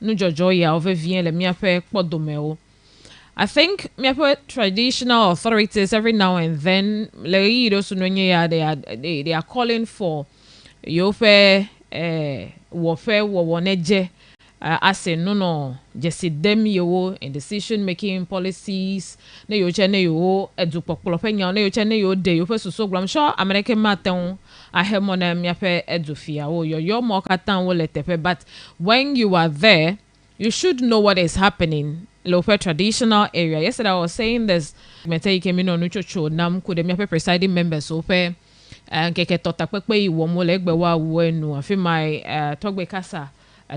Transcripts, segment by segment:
no jojo ya over vien le miape podomeo. I think miape traditional authorities every now and then they are calling for yofe warfare woneje ase no jesi dem yo in decision making policies ne yo che ne yo edu popolo penya ne yo che ne yo de yo fe so gram sure American maten ahemo na miape edu fia wo yo mo katan wo letepe but when you are there you should know what is happening. Lope traditional area. Yesterday I was saying this. Mete came in on uchocho nam kude miape presiding members ope keke tota pepe iwo mo legbe wa wenu afi my togbe kasa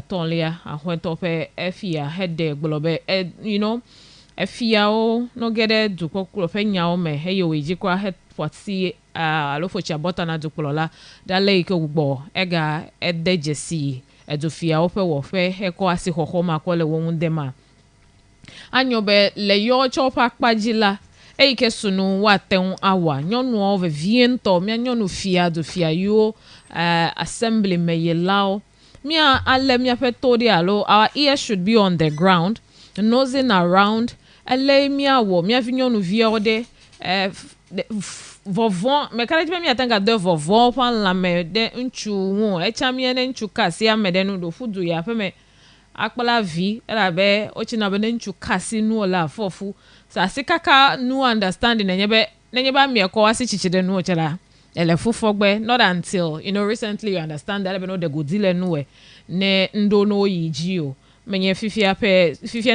tonlia ahwen tope efia head globe you know efia o no gede duko klope nya o me heyo weji kwa head forti alofo cha bota na dukolola dale ike ugbo ega ede jesi edufia ope wo fe eko asi hoho ma kole won dema anyobe le yo chopa kpajila eike sunu waten awa nyonu ove viento mia nyonu fia do fia yo assembly meyelao mia ale mia petodi alo our ears should be on the ground nosing around ele mia wo mia vinyonu via ode vovon me kala jibe mia tanga de vovon pan la me de nchu won echa mia ne nchu kasi amede no do fudu ya fe akpala vi era be ochina be nchu kasi nu ola fofu sa sikaka nu understanding nenyeba mi ko wasi chichide nu ochela ele fufogbe not until you know recently you understand that be no de godile nu ne ndo no yiji o menye fifia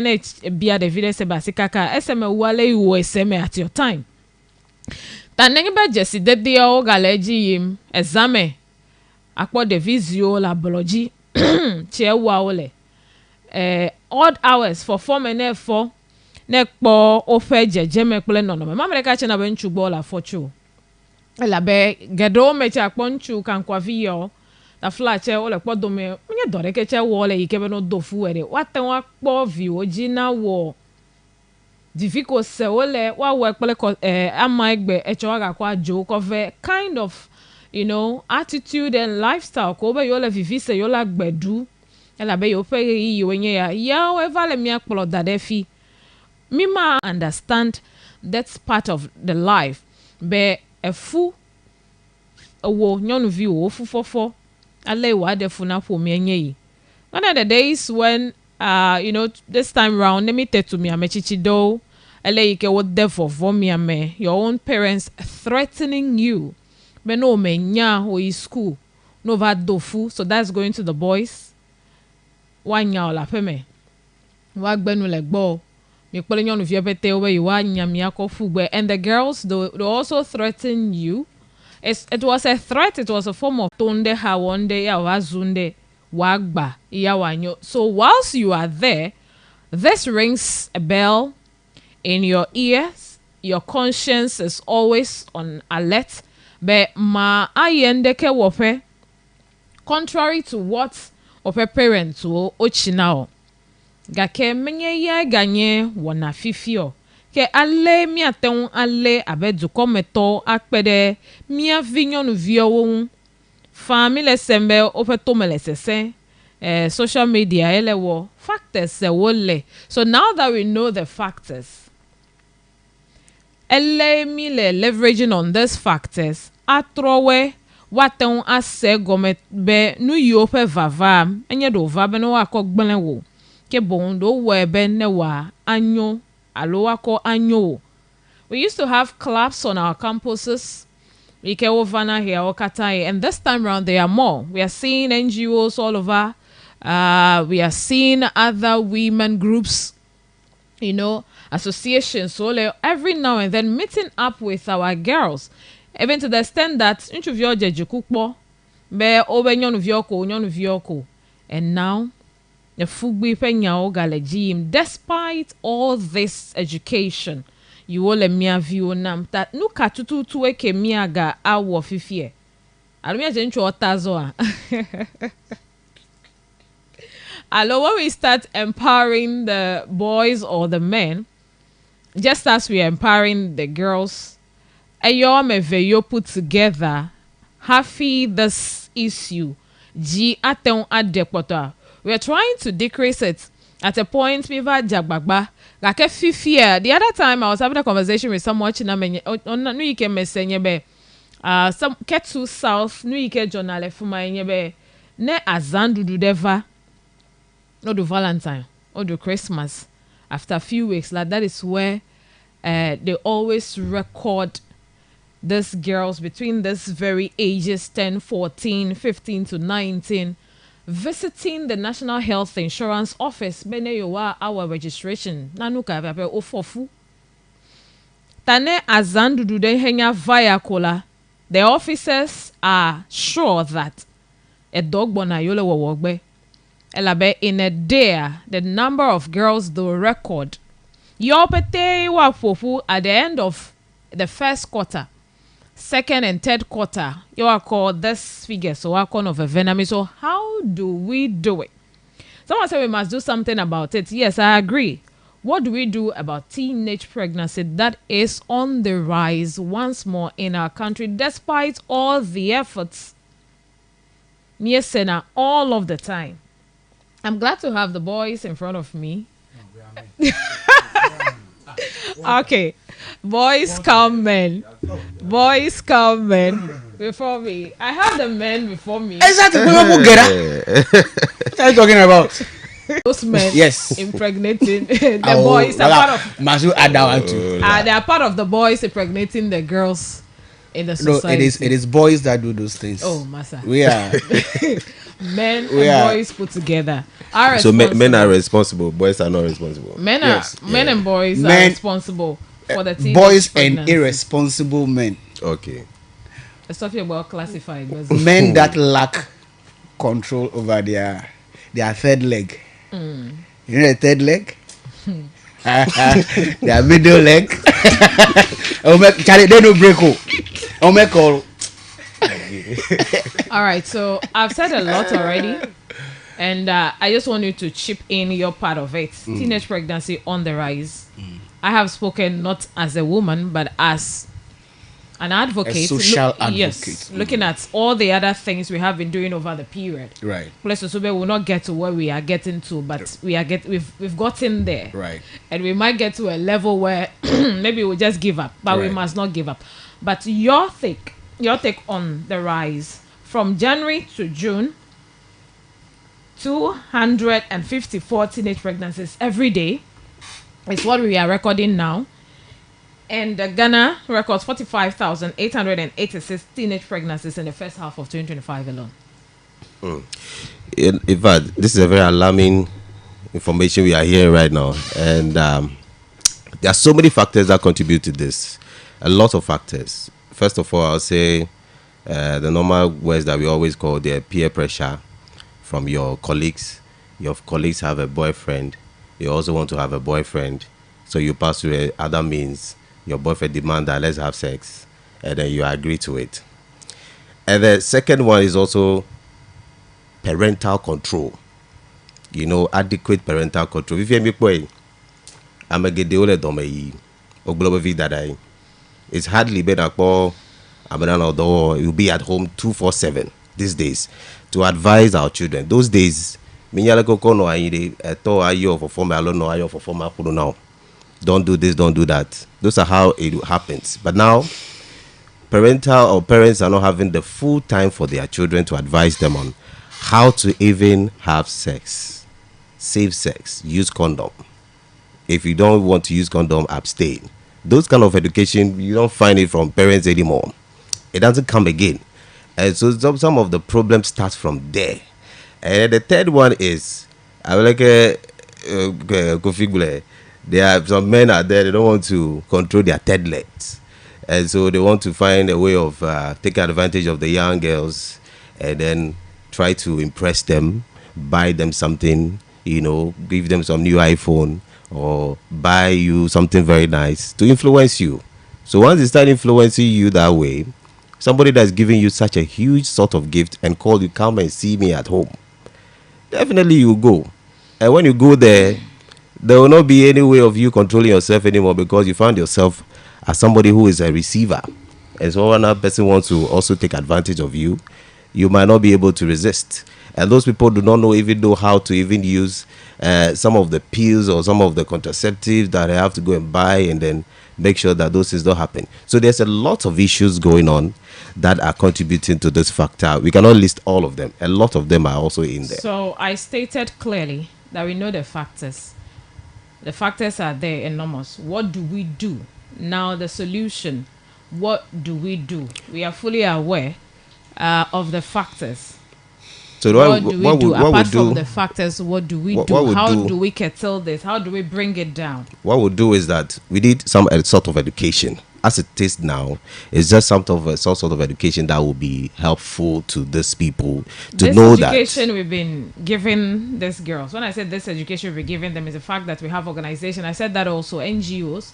na bia de video se basikaka eseme wale iwo eseme at your time ta nenyeba jesi de dia o galeji yim examen akpo de visio la biology che wa ole odd hours for 4 minutes for nekpo ofe jeje mekple nono me mamereka che na be nchugbo la fochu la be gedo meche akponchu kan kwa viyo la flache ole kpodo me nye dore ke che wo le ikebe no dofu were waten wa kpo vi oji na wo difficult se ole wa wo ekpele ko ama egbe echo wa kwa jo cover kind of you know attitude and lifestyle ko be yo le vivi se yo la gbedu ela be yo fe yi wenye ya we vale mi akpolo dadefi Mima understand that's part of the life. Be a fu wo nyonu vi wo fufofo ale wa de fu na po me yi. One of the days when you know this time round let me tell to me amechichi do ele ike wo de for me ame your own parents threatening you. Be no me nya o school no va dofu so that's going to the boys. Wa nya ola fe me. Wa gbenu le gbo. And the girls they also threaten you. It was a threat, it was a form of tonde hawonde ya wazunde wagba ya wanyo. So whilst you are there, this rings a bell in your ears. Your conscience is always on alert. But ma ayendeke wope contrary to what ope parents will ochinao. Gake menye ya ganye wona fifio ke ale mi aten ale abedu kometo akpede mi avinyonu vio family sembe opeto melesese social media elewo factors se wole. So now that we know the factors ele mi le leveraging on these factors atrowe waten ase gomet be nu yope vava enye do vava no akogben wo ke bondo webe newa anyo aloako anyo. We used to have clubs on our campuses. Ike Ovana here Okatai, and this time around there are more. We are seeing NGOs all over. We are seeing other women groups, you know, associations. So every now and then meeting up with our girls, even to the extent that interview jejukukbo be obenyon vyoko. And now the fugbi penya galejim. Despite all this education, you will let me view nam that no katutu tuweke miaga awo fifie. Alumia jenchu otazoa. Alo, when we start empowering the boys or the men, just as we are empowering the girls, ayo meveyo put together happy this issue. Ji aten adepota. We are trying to decrease it. At a point, we were jagbagba. Like a fear. The other time, I was having a conversation with someone on New York Messenger. Some Ketu South, New York Journal, for my ne azandu do deva. No do Valentine or do Christmas. After a few weeks, like that is where they always record these girls between this very ages 10, 14, 15 to 19 visiting the National Health Insurance Office. Bene yowa our registration. Nanuka vape ofofu. Tane azandu do de henya via kola. The officers are sure that a dog bona yole wogbe. Elabe in a day, the number of girls they will record. Yopete wa fofu at the end of the first quarter, second and third quarter. You are called this figure, so I kind of a venom. So how do we do it? Someone said we must do something about it. Yes, I agree. What do we do about teenage pregnancy that is on the rise once more in our country, despite all the efforts? Yes, all of the time. I'm glad to have the boys in front of me. Okay. Boys come men. Boys come men before me. I have the men before me. Exactly. What are you talking about? Those men yes. impregnating the boys are part of they are part of the boys impregnating the girls in the society. No, it is boys that do those things. Oh, massa. We are men and boys put together. So men are responsible, boys are not responsible. Men and boys are responsible for the teenage boys pregnancy. And irresponsible men. Okay. Let's talk about classified men that lack control over their third leg. You know the third leg? Their middle leg. They don't break all. All right, so I've said a lot already, and I just want you to chip in your part of it. Teenage pregnancy on the rise. I have spoken not as a woman, but as an advocate, a social advocate. Yes, looking at all the other things we have been doing over the period. Right. Plus, we will not get to where we are getting to, but we've gotten there. Right. And we might get to a level where maybe we'll just give up, but we must not give up. But your take on the rise from January to June, 254 teenage pregnancies every day is what we are recording now. And Ghana records 45,886 teenage pregnancies in the first half of 2025 alone. In fact, this is a very alarming information we are hearing right now. And there are so many factors that contribute to this. A lot of factors. First of all, I'll say the normal words that we always call the peer pressure from your colleagues. Your colleagues have a boyfriend. You also want to have a boyfriend. So you pass through other means. Your boyfriend demands that let's have sex. And then you agree to it. And the second one is also parental control. You know, adequate parental control. If you make way, I'm a get the older domain. It's hardly better for you'll be at home 247 these days to advise our children. Those days, don't do this, don't do that. Those are how it happens. But now, parents are not having the full time for their children to advise them on how to even have sex, safe sex, use condom. If you don't want to use condom, abstain. Those kind of education, you don't find it from parents anymore. It doesn't come again. And so some of the problems start from there. And the third one is, I like there are some men out there, they don't want to control their third legs. And so they want to find a way of taking advantage of the young girls and then try to impress them, buy them something, give them some new iPhone or buy you something very nice to influence you. So once they start influencing you that way, somebody that's giving you such a huge sort of gift and call you, come and see me at home, definitely you go. And when you go there will not be any way of you controlling yourself anymore because you found yourself as somebody who is a receiver. And so another person wants to also take advantage of you. You might not be able to resist. and those people do not even know how to even use some of the pills or some of the contraceptives that they have to go and buy and then make sure that those things don't happen. So there's a lot of issues going on that are contributing to this factor. We cannot list all of them. A lot of them are also in there. So I stated clearly that we know the factors. The factors are there, enormous. What do we do? Now the solution. What do we do? We are fully aware of the factors. So what do we do? Apart from do, the factors, what do we do? How do we curtail this? How do we bring it down? What we'll do is that we need some sort of education. As it is now, it's just some sort of education that will be helpful to these people to know that. This education we've been giving these girls. When I said this education we're giving them is the fact that we have organization. I said that also NGOs,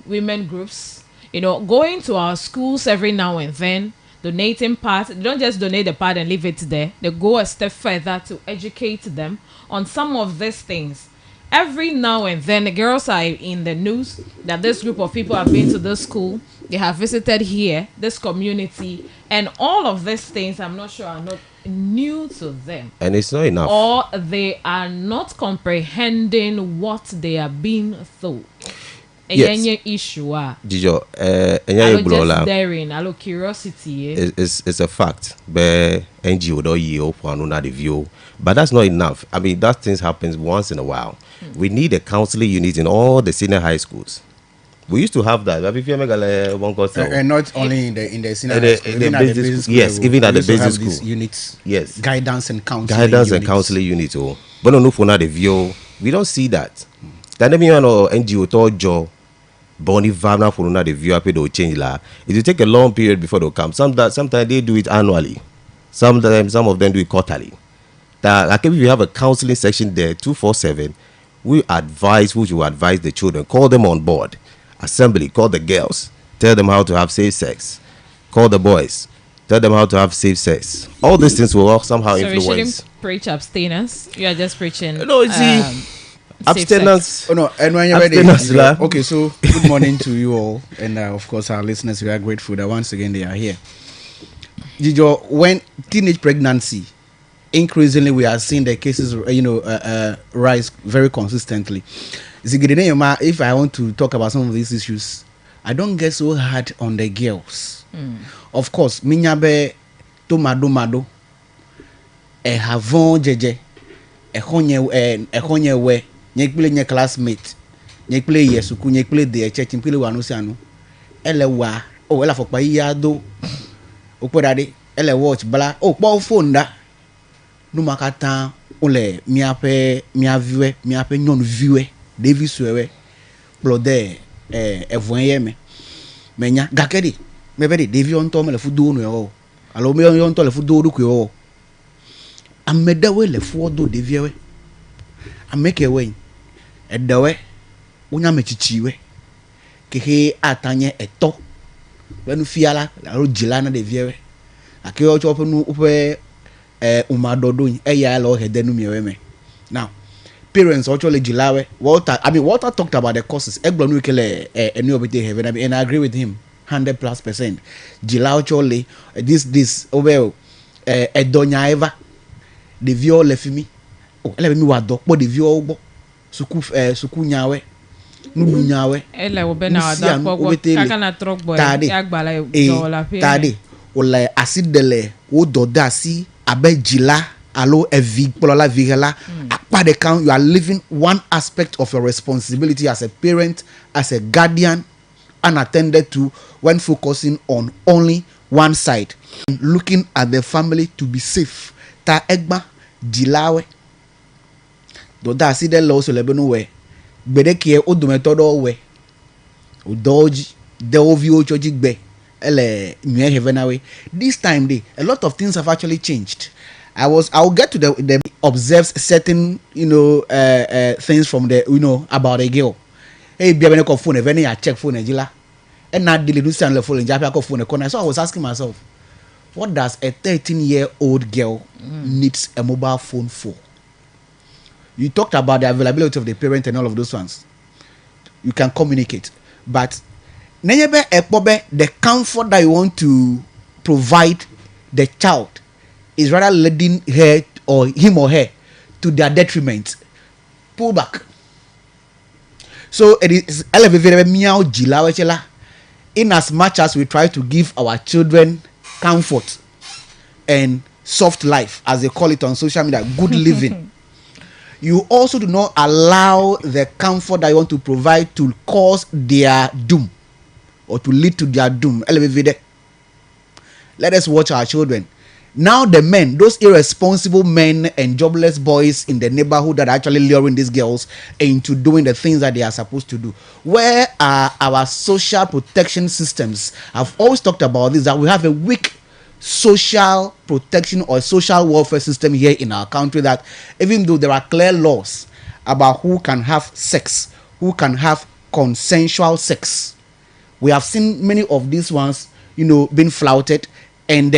women groups, going to our schools every now and then, donating parts. They don't just donate the part and leave it there. They go a step further to educate them on some of these things. Every now and then, the girls are in the news that this group of people have been to this school. They have visited here, this community, and all of these things, I'm not sure, are not new to them. And it's not enough. Or they are not comprehending what they are being told. Yes. Issue. Dijo, just daring, a curiosity. It's a fact. But NGO don't yield for another view. But that's not enough. I mean, that things happens once in a while. We need a counseling unit in all the senior high schools. We used to have that. And not only in the senior high school, even at the basic school. Yes, even at the basic school. Units. Yes. Guidance and counseling. And counseling units. Oh, but no for the view. We don't see that. That means NGO to job. Bonnie Vana for the view up will change la. It will take a long period before they come. Sometimes they do it annually. Sometimes some of them do it quarterly. Like if you have a counseling section there 247, we advise the children, call them on board, assembly, call the girls, tell them how to have safe sex, call the boys, tell them how to have safe sex. All these things will all somehow influence. So we shouldn't preach abstinence. You are just preaching. No, see. Abstinence. Oh no, and when you're ready. Okay, so good morning to you all, and of course our listeners. We are grateful that once again they are here. When teenage pregnancy, increasingly we are seeing the cases, rise very consistently. If I want to talk about some of these issues, I don't get so hard on the girls. Of course, minyabe tomado, havon jeje, ehonye we. Nyekpile nye classmate nyekpile yesuku nyekpile de church nyekpile wanusianu elewa ela fokpa yado opodade ele watch bla po phone da no makata ole miape nyon viwe Davis wewe plode evon me menya gakedi mebedi Davis on to me le fudu no yo alo me on to le fudu du ko amedawe le fudu Davis we ameke we edawe unya mechichiwe kehe atanye eto wenu fiala la rojila na de viewe ake ocho penu upe umadodo eya lo hedenu mieweme. Now parents ocho le jilawe Walter talked about the causes egbonu kele eni obete heaven and I agree with him 100%. Jila ocho le this over edonya eva de vio le fimi ele mi wa do po de vio ogbo suku nyawe nudu nyawe ele wo be na wa do po kaka na truck boy agbala dola pe tade o le asidele o do da si abejila alo evi polola vigela apa de count. You are living one aspect of your responsibility as a parent, as a guardian, unattended to when focusing on only one side, looking at the family to be safe. Ta egba jilawe do da si de lo so le benu we gbedeke odometodo we odoji de ovi ochoji gbe ele nwe heaven away. This time a lot of things have actually changed. I'll get to the observes certain things from the about a girl. Hey, be a phone even I check phone ejila and not the do stand le phone japia phone corner. So I was asking myself, what does a 13-year-old girl needs a mobile phone for? You talked about the availability of the parent and all of those ones. You can communicate. But the comfort that you want to provide the child is rather leading her or him or her to their detriment, pull back. So it is elevated meow jilawe chela. In as much as we try to give our children comfort and soft life, as they call it on social media, good living, you also do not allow the comfort that you want to provide to cause their doom or to lead to their doom. Let us watch our children. Now the men, those irresponsible men and jobless boys in the neighborhood that are actually luring these girls into doing the things that they are supposed to do. Where are our social protection systems? I've always talked about this, that we have a weak social protection or social welfare system here in our country, that even though there are clear laws about who can have sex, who can have consensual sex, we have seen many of these ones, being flouted. And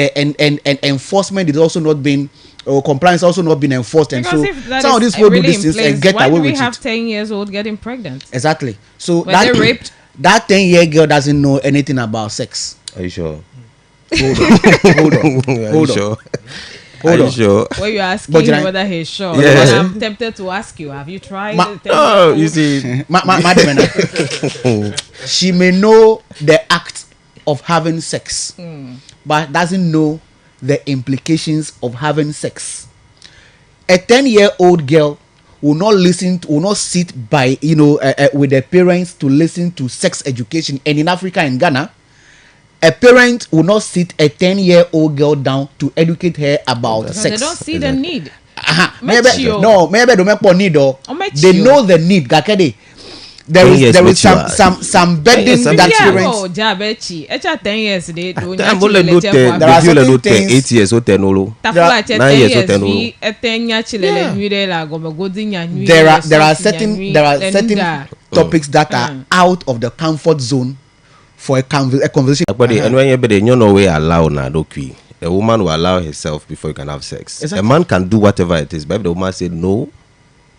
enforcement is also not being, or compliance also not being enforced. Because and if that so some of is these people really do these things place, and get why away do we with have it. 10 years old getting pregnant? Exactly. So Were they raped? that 10-year girl doesn't know anything about sex. Are you sure? Hold on. Are Hold you on. sure? Hold Are on. you sure? Well, you're asking But him whether he's sure. Yeah. But I'm tempted to ask you, have you tried Ma- it? Oh, you see. Madam, she may know the act of having sex, but doesn't know the implications of having sex. A 10-year-old girl will not sit by with their parents to listen to sex education. And in Africa and Ghana, a parent will not sit a 10-year-old girl down to educate her about Because sex. they don't see the need. Maybe they make need though. Ometio. They know the need. Gakede. There is some burdens that parents. Oh, Jabechi. Echa 10 years they do. I'm only not There are certain things- 8 years old, 10 olo. Tafula 9 10 years years old, vi etenya chilele nwire la gomegodi nya nwire. There are certain topics that are out of the comfort zone for a conversation. But and when you know we allow na dokwi, a woman will allow herself before you can have sex. Exactly. A man can do whatever it is, but if the woman said no,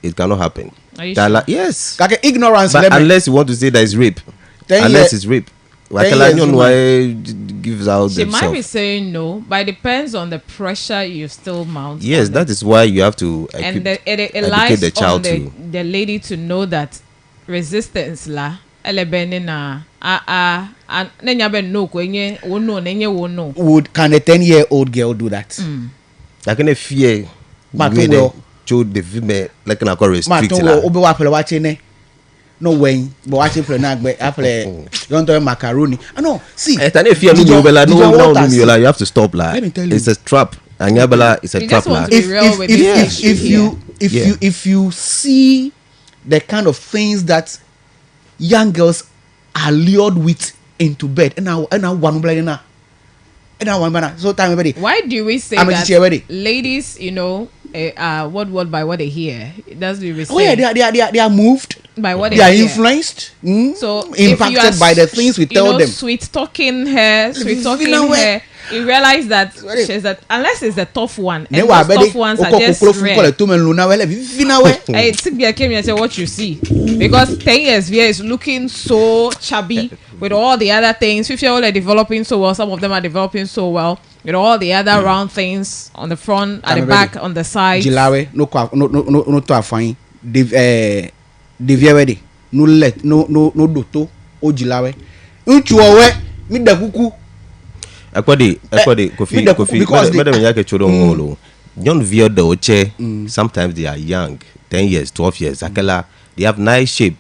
it cannot happen. Are you That yes. Kake ignorance. But unless you want to say that is rape, 10 unless years- it's rape, 10 Wakala years nyon woman. why gives out She might be themselves. saying no, but it depends on the pressure you still mount. Yes, on that is why you have to and equip, it educate lies the on child too. the lady to know that resistance la elebene na nenya be no kwenye wono nenye wono. Can a 10-year-old girl do that? I can fear But women well- should the female like na call Ma restrict to la. obi wa pele wache ne. No when, but wache pele na gbe apple. You want to macaroni? No, see. Etane fear Did no your- bela did no your no water see? you have to stop la. Let me tell you. It's a trap. Anyabela is a You trap just want la. to be real with this issue here. If you see the kind of things that young girls are lured with into bed, and now one blade na, and now one banana. So time everybody. Why do we say I'm a that teacher already. ladies, what by what they hear? That's what we say. Oh yeah, they are moved. By what They are hear. influenced. So if you impacted are by the things we tell them. Sweet talking her, you realize that Ready. she's that unless it's a tough one, Ne and wa those bedi tough ones are okoko just kukolo fun kole rare. to men luna wele vina we. I think I came here and said what you see because 10 years here is looking so chubby with all the other things. If you're all are developing so well, some of them are developing so well with all the other round things on the front, at the I'm back, ready. on the side. Jilawe no to afan. Devie ready. No let no doto o jilawe. Unchu owe mi da kuku. Akwadi me the- Kofi because madam yake chodo ngolo. Young view the oche sometimes they are young, 10 years, 12 years. Akela they have nice shape.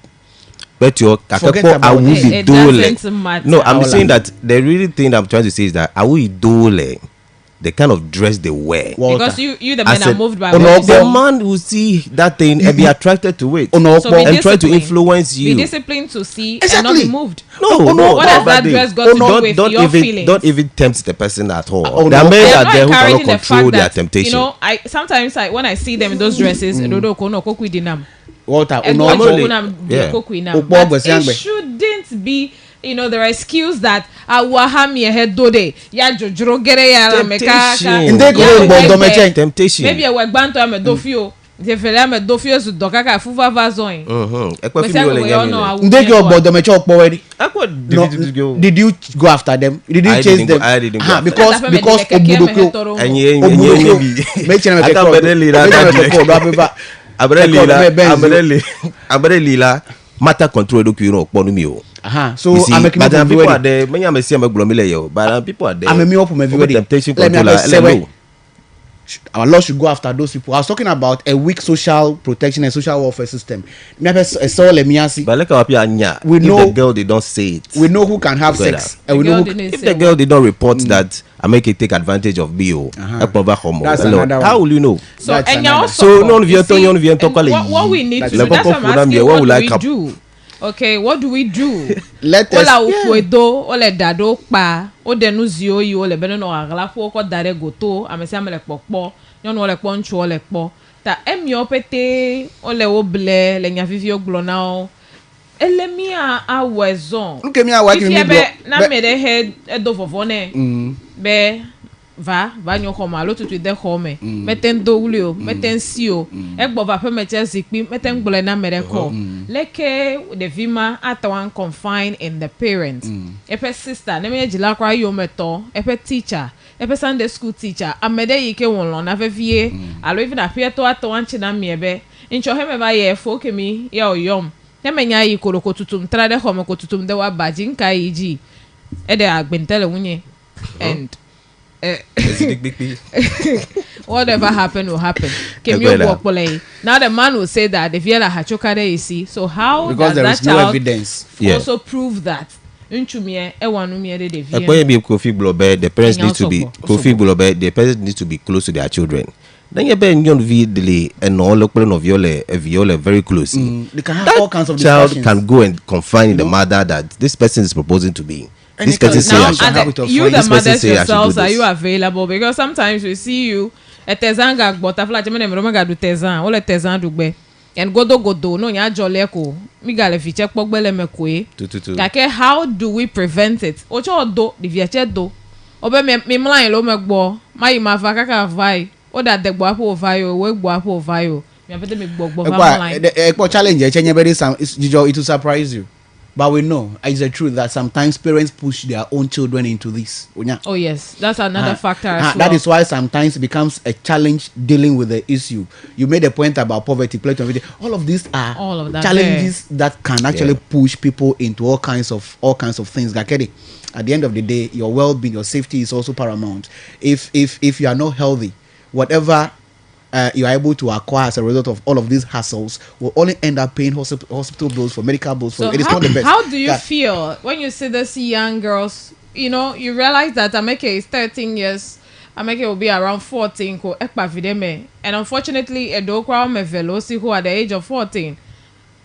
But your Forget kakako about awu it. It idole. doesn't matter. No, I'm Aula. saying that the really thing I'm trying to say is that awu idole, the kind of dress they wear. Because you the I men are said, moved by oh, no, what you The see. man will see that thing and be attracted to it. Oh no, So be and try to disciplined. influence you. Be disciplined to see and not Exactly. be moved. No, What has that dress got to do with your feelings? Don't even tempt the person at all. Oh, There are no. men I'm out not there who encouraging cannot the control fact their that temptation. I sometimes when I see them in those dresses, dodo kono koku dinam. Walter, And no, what only- you kunam yeah. koku inam. Okpo But ogbesi it angbe. shouldn't be the excuse that awahami head dode ya jojoro gere ya la meka Temptation. Inde ko ya bo wegbe. domeche. Temptation. Maybe a wegbanto am dofio Je fele me do fie su do kaka fufa vazon. Ekpa fi mi ole nyame. Ndege obodo me cho po wedi. Akwa No, did you go after them? Did you chase them? I didn't go. Because Obudoko. Enye Me chene me Aka bedeli la. Abreli la. Matter control do kiro ponu mi o. So I'm making people are there. Many am see am glomile yo. But people are there. I'm me up for me very. Temptation Let control. Our law should go after those people. I was talking about a weak social protection and social welfare system. We know if the girl they don't say it. We know who can have sex. And we know if the girl did not report that I make it take advantage of BO. How will you know? So and also none of you what we need to do. That's what I'm asking. What do we do? Okay, what do we do? Let us. Ola ukwedo, ole dado pa, o denu zio yi ole beno no agla po ko dare goto, amesi amele pokpo, yon ole ponchu ole po. Ta emi opete ole oble le nya vivi oglo na. Elemi a wezon. Look at me a working me. Na me de head edo vovone. Be va nyo koma lo tutu de home meten do wulio meten sio egbo va pe meche zikpi meten gbole na mere ko leke the vima atawan confined in the parent epe sister na me jila kwa yo meto epe teacher epe Sunday school teacher amede yike wonlo na vevie alo even apia to atawan chi na miebe incho heme ba ye fo kemi ya oyom temenya yi koroko tutum trade home ko tutum de wa bajin kai ji e de agbentele wunye and whatever happened will happen. Now the man will say that if you're a hachokade, you see. So how because does that no child evidence also prove that? The parents need to be the parents need to be close to their children. Then you better not delay and all local of viola very close. They can have all kinds of child discussions. can go and confine the mother that this person is proposing to be. This person say I should have it. You the mothers yourselves, are you available? Because sometimes we see you at Tezanga, but I feel like I'm do Tezan, all at Tezan do be. And godo no nya joleko. Mi gale fi check pogbele mekwe. Kake how do we prevent it? Ocho do di viache do. Obe me mlan lo megbo. My ma va kaka vai. O da de gbo apo vai o, we gbo apo vai o. Me apete me gbo va mlan. Challenge chenye very it will surprise you. But we know it's the truth that sometimes parents push their own children into this. Oh yes, that's another factor as well. That is why sometimes it becomes a challenge dealing with the issue. You made a point about poverty, all of these are challenges that can actually push people into all kinds of things. At the end of the day, your well-being, your safety is also paramount. If you are not healthy, whatever you are able to acquire as a result of all of these hassles will only end up paying hospital bills for medical bills. So it is not the best. How do you feel when you see these young girls? You know, you realize that Ameke is 13 years. Ameke will be around 14. And unfortunately, Edokwa Mevelosi, who at the age of 14,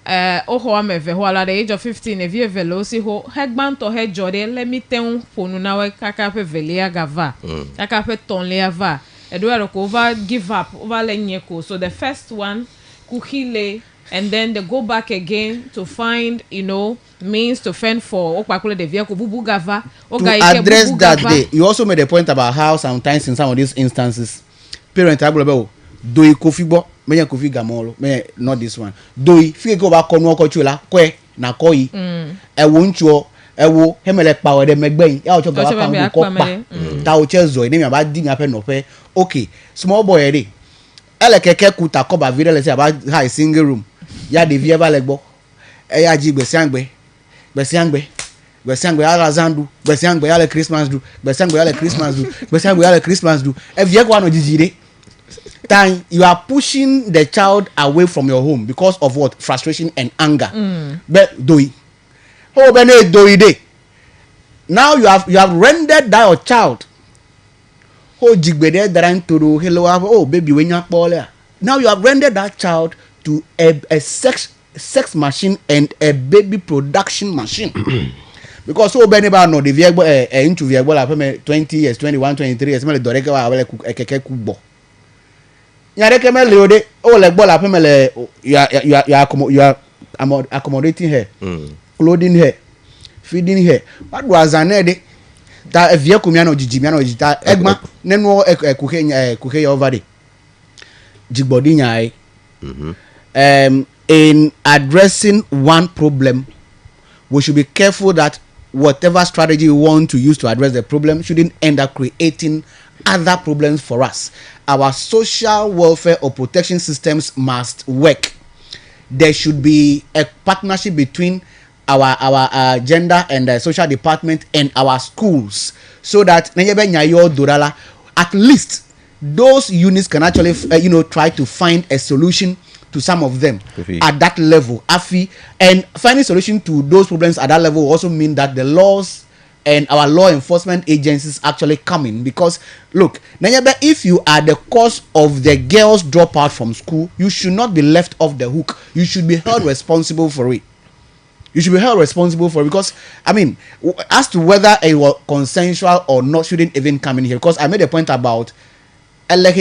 Oho Meve, who are at the age of 15, if you Velosi, who Hegban to Head Jordan, let me tell you, Ponunawe Kakape Velia Gava, Kakape Tonlea Va. Eduardo over give up over lenyeko. So the first one kuhile and then they go back again to find means to fend for okpakule the vehicle bubugava to address that day. You also made a point about how sometimes in some of these instances parents are about doi kofibo menya kofi gamolo me not this one doi fi go back kono okochula kwe na koi e wonchuo ewo hemele power de megben ya ocho gaba kan ko pa ta o chezo ni mi ba di mi ape no pe okay small boy ere ele keke kuta ko ba vire le se ba high single room ya de vie ba le gbo e ya ji gbese angbe ala zandu gbese angbe ya le Christmas do gbese angbe ya le Christmas do e vie ko ano jijire time you are pushing the child away from your home because of what? Frustration and anger. But doi oh, now you have rendered that your child. Oh, jigbede daran toro hello. Oh, baby, when you now you have rendered that child to a sex machine and a baby production machine. Because so many about no the vehicle into vehicle like 20 years, 21, 23 years. Me doreke wa abele keke kubo. Nyareke me leode. Oh, like bola pemele you are accommodating her. Clothing her, feeding her. What was an edit that a vehicle miano jijimiano jita egma neno kuke over the jigbodinya In addressing one problem, we should be careful that whatever strategy we want to use to address the problem shouldn't end up creating other problems for us. Our social welfare or protection systems must work. There should be a partnership between our gender and social department and our schools, so that at least those units can actually try to find a solution to some of them at that level. And finding solution to those problems at that level will also mean that the laws and our law enforcement agencies actually come in. Because look, if you are the cause of the girls drop out from school, you should not be left off the hook. You should be held responsible for it. Because as to whether it was consensual or not shouldn't even come in here. Because I made a point about they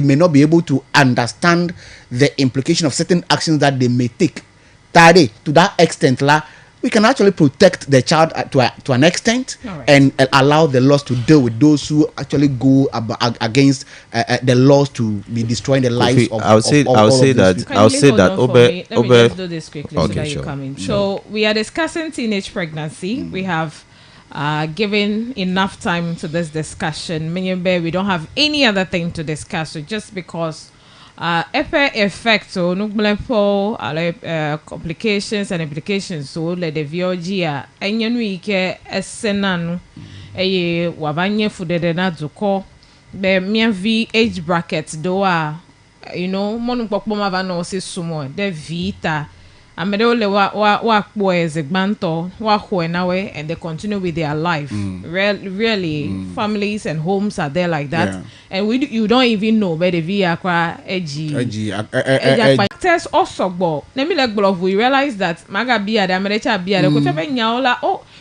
may not be able to understand the implication of certain actions that they may take. To that extent, we can actually protect the child to an extent, and allow the laws to deal with those who actually go against the laws to be destroying the lives of I would say that. Let me just do this quickly so that you come in. So we are discussing teenage pregnancy. We have given enough time to this discussion. We don't have any other thing to discuss. So just because effect so complications and implications so let the VOG enye no ike esenanu wabanye fudede na zuko be miavi age bracket do monu pokpo ma va no se sumo de vita amede ole wa boys egbanto wa ho na we and they continue with their life. Really families and homes are there like that, and you don't even know where the via kwa test also go let me like block. We realize that maga bia the america bia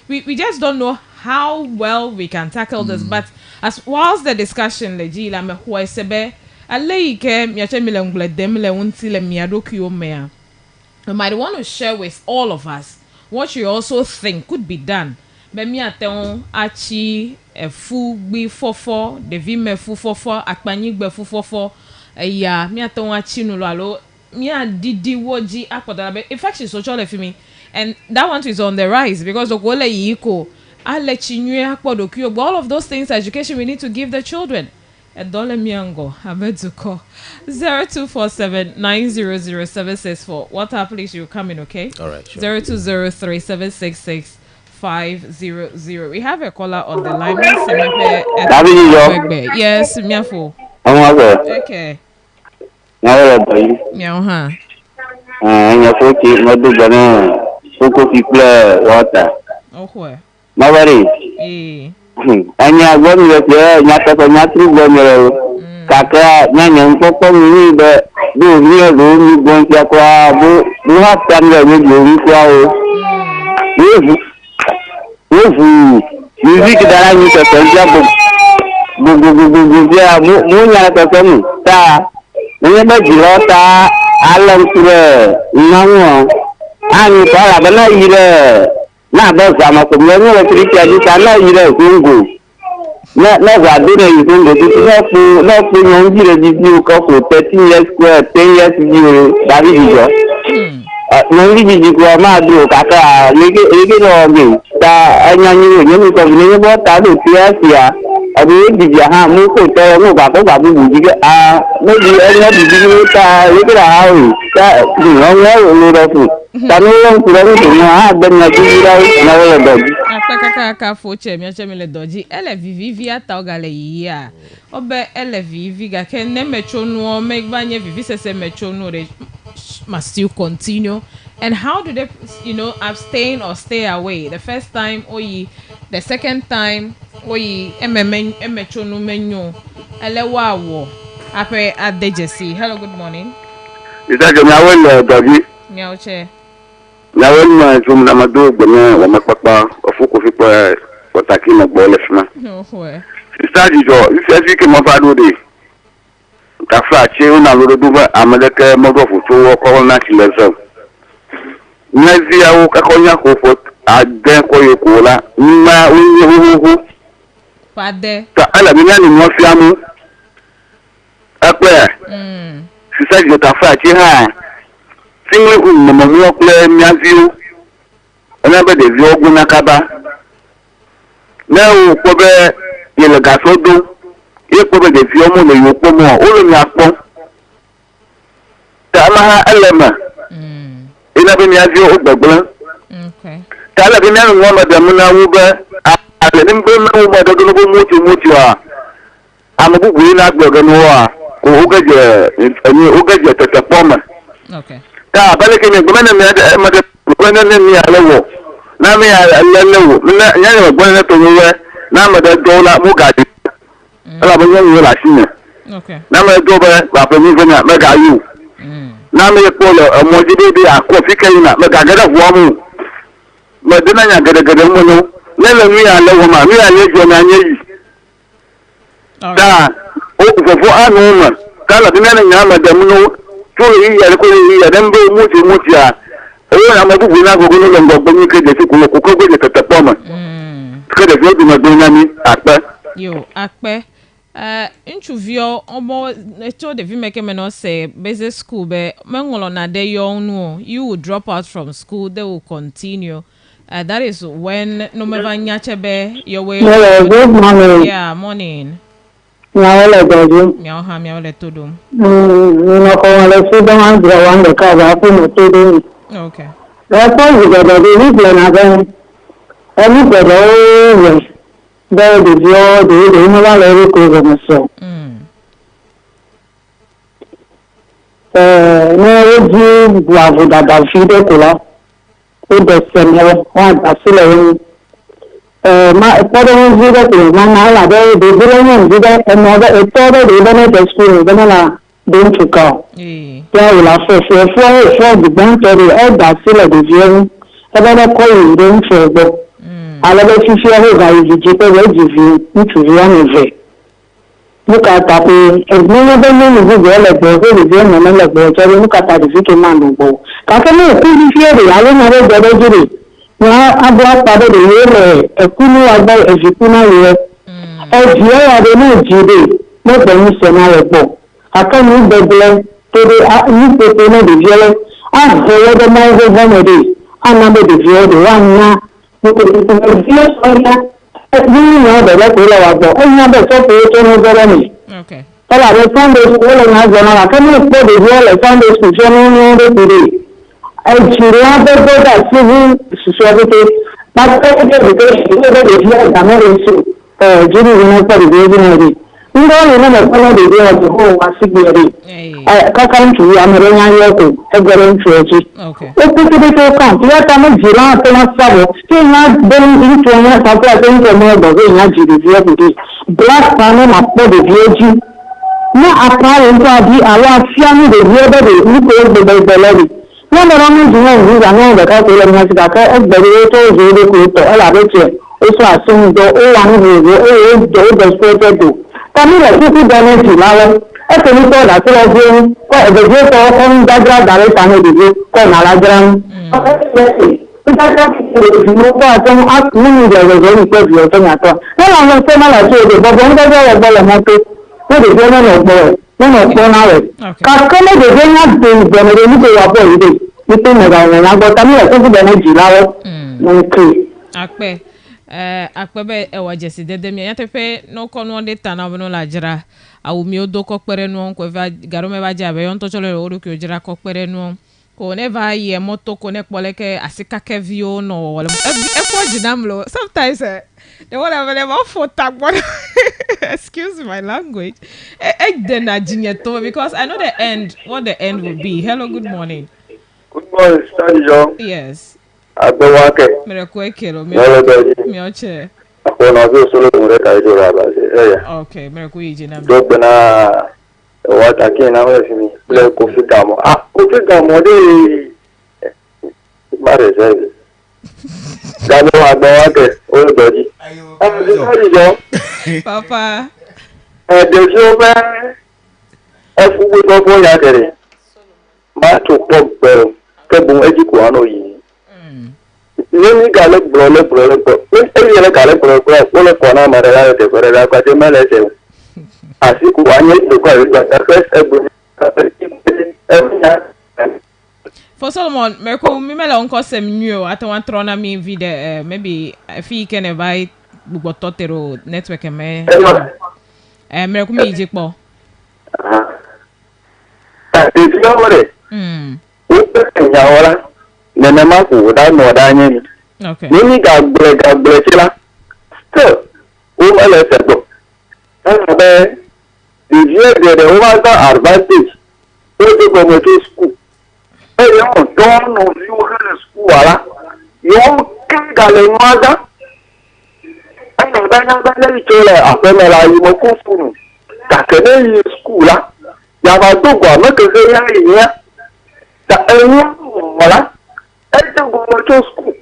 we just don't know how well we can tackle this. But as whilst the discussion legila me ho sebe aleike miache milengle demle untile miadoku mea, I might want to share with all of us what you also think could be done. But me aton achi fu gbi fofo de vi me fu fofo akpanyi gbe fu fofo ya me aton achi no lo me adidi woji akoda be infection social for me, and that one is on the rise because the gole yiko alechinwe akpodoku. All of those things, education we need to give the children. $1 miango ameduko 0247900764. WhatsApp please, you come in, okay? All right, sure. 0203766500. We have a caller on the line. Yes, miafo. Okay. Miao Anya gom yo nyata ko nyatru gom yo kaka nyanya pokok ni be du ni bon sia kwa bu hatan yo ni kwa music dara ni to tanja bu ya mu nya to sem ta ni ba jilota alam sure nango ani para bana ire na ba sama ko mo no trika di kana ire kungu na wa dure kungu ti no pu no jire di bi ko 13 years square 10 years di davi di jo no di ko ma du kaka lege no ge ta anya ni ni ko ni bo ta do sia abi di ha mu ko to mo ba ko ba bu di no di anya di ta lege ra ha ta ni no no ro fu Tanulang kurang semua dan lagi na wala doji. Kaka foche miache mele doji. Ele vivi ata ogale ya. Obe ele vivi ga ken ne mechono megbanye vivi sese mechono re must still continue. And how do they abstain or stay away? The first time the second time emechono menyo. Ele wawo. Ape adejesi. Hello, good morning. Ita jomya wala doji. Miauche. Na wema jumla madu bwana wa makpakpa ofuko fi pa potaki na gbo lefma no we sister jijo ife ke mo fa do de ka fra che una lo do ba amaleke mo do fu to ko na ti lezo nezi ya o ka ko nya ko fo ade ko ye ko la ma unye hu pade ta ala mi na ni mo fi amu akpɛ sisa jota fa chi ha single hu mama mi okle miazio ona be de vi ogun nakaba na o ko be yele gasodo e ko be de vi omo le yo pomo o lo mi apo ta ma elema ina be miazio o gbegbe ta la be mi anu mo de mu na wu be ale ni be mu mo de do bo muti a amugu na gbege no a ko ogeje tete poma ta bale ke ni gbona me de gbona ne mi alewo na mi alelewo na nya ne gbona to we na me de do la mu ga di ala bo nya la sinya na me do be ba pe mi fenya me ga yu na me ko lo mo di bi akọ fi kai na me ga gada fo mu me de na nya gada mu no ne le mi alewo ma mi alejo na nya yi da o fofo anu ma kala dinana nyama da muno to yi ya ko yi ya dan be muti a o na ma gugu na gogo no ngogbo ni ke de ti ko ko go de tatapo ma ke de fi ma do na mi ape yo ape interview omo to de vi make me no say basic school be mengolo na de young no you will drop out from school they will continue. That is when no me vanyache be your way. Good morning. Yeah, morning. Miawele doju. Miawele todo. Nino ko le sido andra wande ka ba fu mo todo. Okay. Repo diga de ni plena ben. Ani pero we. De yo de no va le ko go so. No ji wa vu da da fi de ko la. O de se mo wa da sile ma puedo decir que mamá la de no diga en modo todo de no school de la de chico ya la fue de banco de da sila de bien era ko de chego ala de si fie ga yi ji pe we ji fi ntu ya ni ve muka ta pe no de ni ni go le go de de no le go so muka ta de fi ma no go ka ke no ku ni fie de ala na de jiri ya abua pade de yele ekunu agba ejikuna ye eji ya de ni jide mo be ni se na lepo akani beble to de ni pepe no de yele a hele de ma go go de ana be de yele de wana mo ko de yele so ya ni no de la ko la wa bo enya be so pe to no zero ni Okay. Ala de Sunday school na zona la kani pe de yele Sunday school no de Algeria de da civil society but de dia da merensu jiri na pa de ni ndo ni na pa de dia de ho wasigere ka kan tu ya merenya yoko egere nchuoji Okay. o ku de to kan ya ta me jira to na sabo ke na den in to na ta pa den to mo do ya jiri dia de black pan na po de dioji na apa en ta di awa fiamu de dia de ni ko de de no no no no no no ka ko le na ka ka e bere to je de ko to ala be che o so asun do o wa ni do o do so do ta mi la ku da ne ti la lo e ko ni to la to lo je ko e be je to ko ni da gra da le ta ne de ko na la gran ta ka ki no ko a to a ni de de ni ko bi o to na to no la no se ma la je de bo bo nda de bo le mo to no de je no no bo no ko na we ka ko le de na de ne ni ko wa bo ide nipe mega na go ta mi e ko de na ji lawo nki akpe be e wa jesi dede mi yatepe no ko no de tana no la jira awu mi odo ko pere no ko va garo me va jabe yon to chole o ko jira ko pere no ko ne va ye moto ko ne pole ke asika ke vio no wala e ko jinamlo sometimes the one have never fought that one. Excuse my language. Then because I know the end, what the end will be. Hello, good morning. Good morning, Stanley John. Yes. Agbawake. Mirekwe Mioche. Akona zo solo mure ka ido raba se. Okay, mirekwe ijina. Do bena wata ke na we fimi. Le ko fi gamo. Ko fi gamo de mare se. Gamo Agbawake o doji. Stanley John. Papa. De so be fu gbo fo ya kere. Ma to pop bero. Ke bu eji ko ano yi. Ni gale bro. Ni ele gale bro, o le kona mare la de bro la kwa de mele se. Asi For Solomon, Merko, Mimela unko sem new at one trona me video, maybe if he can invite Bugototero network and me. Merko me jikbo. If you know it, Nana without no dining. Okay. Many got break. Still, woman let it go. The year the other advantage. Go to school. Hey, you don't know you in school. You can't get a mother. I know that you will school. That school. Yabatuba, not to say here. The I don't go to school.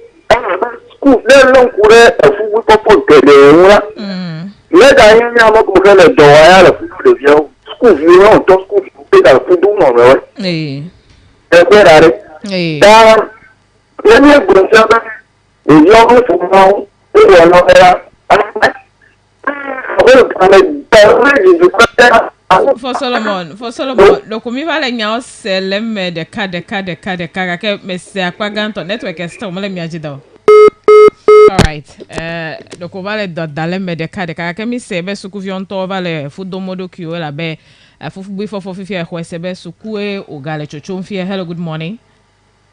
School, they don't go a full put let I hear you go to the door. School, you know, to school, they are put on the let me go to the young from now. They are not there. For Solomon, lokomi vale nyao seleme de ka ke mesi akwaganto network estome le mi ajido. All right. Loko vale daleme de ka ke mi sebe suku vionto vale fudo modo kiwo la be fufu before for fifi e sebe suku e o gale chochomfie. Hello, good morning.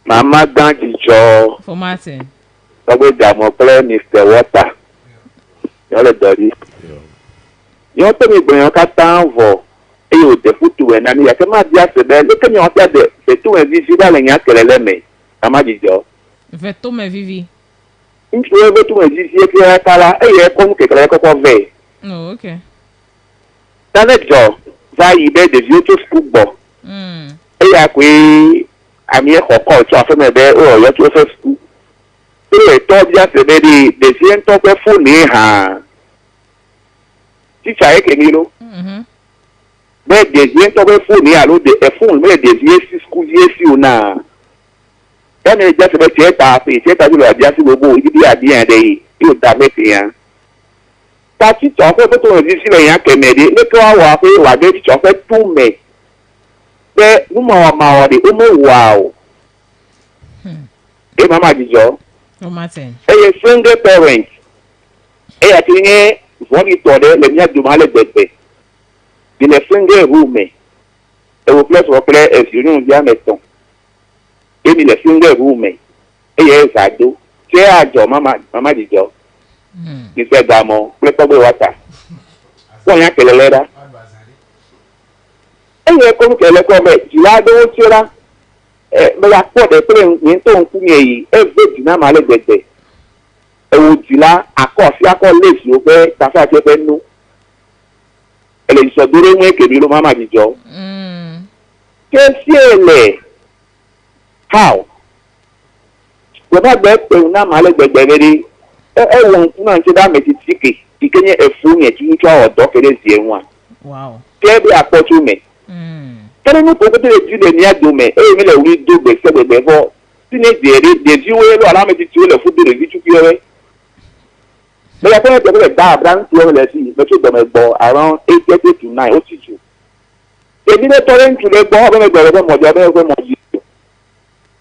Mama Ganji Jo. For Martin. Sabe jamo play Mr. Water. Yo le dori. Yo to mi gbe yan ka tan vo. E o de futu e na ni ya ke ma dia se be le ke mi o ta de tu e vivi da le yan kelele me. Mama Jijo. Veto me vivi. Nti e vetu e vivi e ke kala e ye ko mu ke kele ko ve. Oh, okay. Tane Jo, va yi be de vieux to school bo. E ya kwe ami e koko to afa me be o yo to school. E to dia se be de sien to pe fu ni ha. Teacher e ke ni lo. Mais des liens qui ont fourni à l'eau de fonds, mais des liens si scousés si on a. Quand les gens se mettent à faire, c'est à dire la bien si le beau, il dit à bien des, il t'a mis rien. Parce que tu as fait tout le dit si les gens qui m'aident, mais toi, on a fait, on a dit, tu as fait tout, mais nous m'avons dit, oh, wow. Et maman dit, oh, Martin. Et les single parents, et à tenir, vont y tourner, les miens de mal et bébé. Il est single room. Et au plus, on peut sur une diamètre. Et il est single room. Et il est ado. C'est à Joe, maman dit Joe. Il fait d'amour. Le pauvre water. On y a quelle est là. Et il est comme qu'elle est comme tu l'as donc là. Mais la porte est pleine. Il est un coup et veut du nom à l'ébêté. Et où tu l'as, à quoi les yeux, ça fait que nous. Elle est sur deux mois que nous maman dit Joe. Qu'est-ce qu'elle est? How? Le pas d'être un homme à l'ébêté. On a un métier qui est un fou, qui a un docteur de Zéroin. Wow. Quel est à quoi tu mets? Quel est notre côté de Dieu de Nia Domé? Et il est oui, deux blessés de Bévor. Tu n'es des yeux, alors, mais tu es le foot de vie, tu peux. Mais la première personne est d'Abraham, tu as les filles, mais tu dois me voir around 8:30 to 9 aussi. Et bien, tu as tu les bords avec le gouvernement mondial, avec mon Dieu.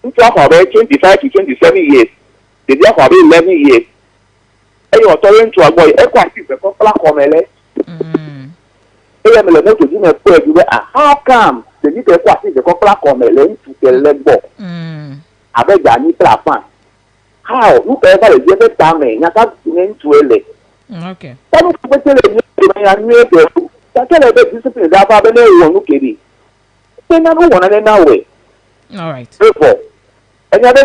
Tu as fait 25 to 27 years. Tu as fait 11 years. Et on t'a tu as boy, et quoi, tu fais comme ça comme elle est. Et le mot te dit, mais pour dire, how come? Tu dis que quoi, tu fais comme ça comme elle est, tu fais le bon. Avec Dani Trapin. How? Nous pouvons pas le dire que ta mère, il n'y a pas de tuer les. Ok. Quand nous pouvons te le dire, il y a mieux que vous. Ça fait le discipline d'avoir besoin de nous qui dit. C'est non, on a un away. All right. Et il y a des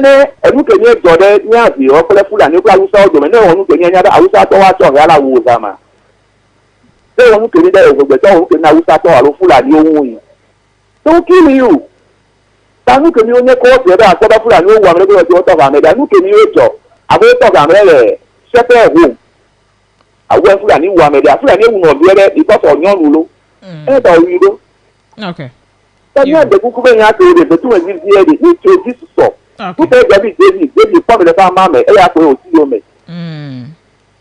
nous qui nous donnons, nous avons dit, on peut le fouler, nous pouvons le domaine, nous qui nous avons dit, on va faire la Wuzama. C'est on qui nous avons dit, on qui nous avons dit, on va faire la Wuzama. Donc, qui nous nous que nous avons dit, à quoi faire nous avons dit, nous que nous avons dit, separate room. Àwọn Fúlàní wà mẹ́rin, Fúlàní ewu náà bíẹ́rẹ́ ìkọ́sọ̀ ọ̀yàn lulú. Ẹ̀ẹ́dà òyìnbó. Tẹ́lẹ̀ ẹ̀dẹ̀ kúkú bẹ́ẹ̀ ni a ti rè bẹ́ẹ̀ tí wọ́n ti di ẹ̀dẹ̀ ní ìtò ìdí sọ̀. Kúkú ẹ̀jẹ̀ bíi David pọ́nmi lẹ́fà máa mẹ́ ẹ̀yà pé òtí yóò mẹ́.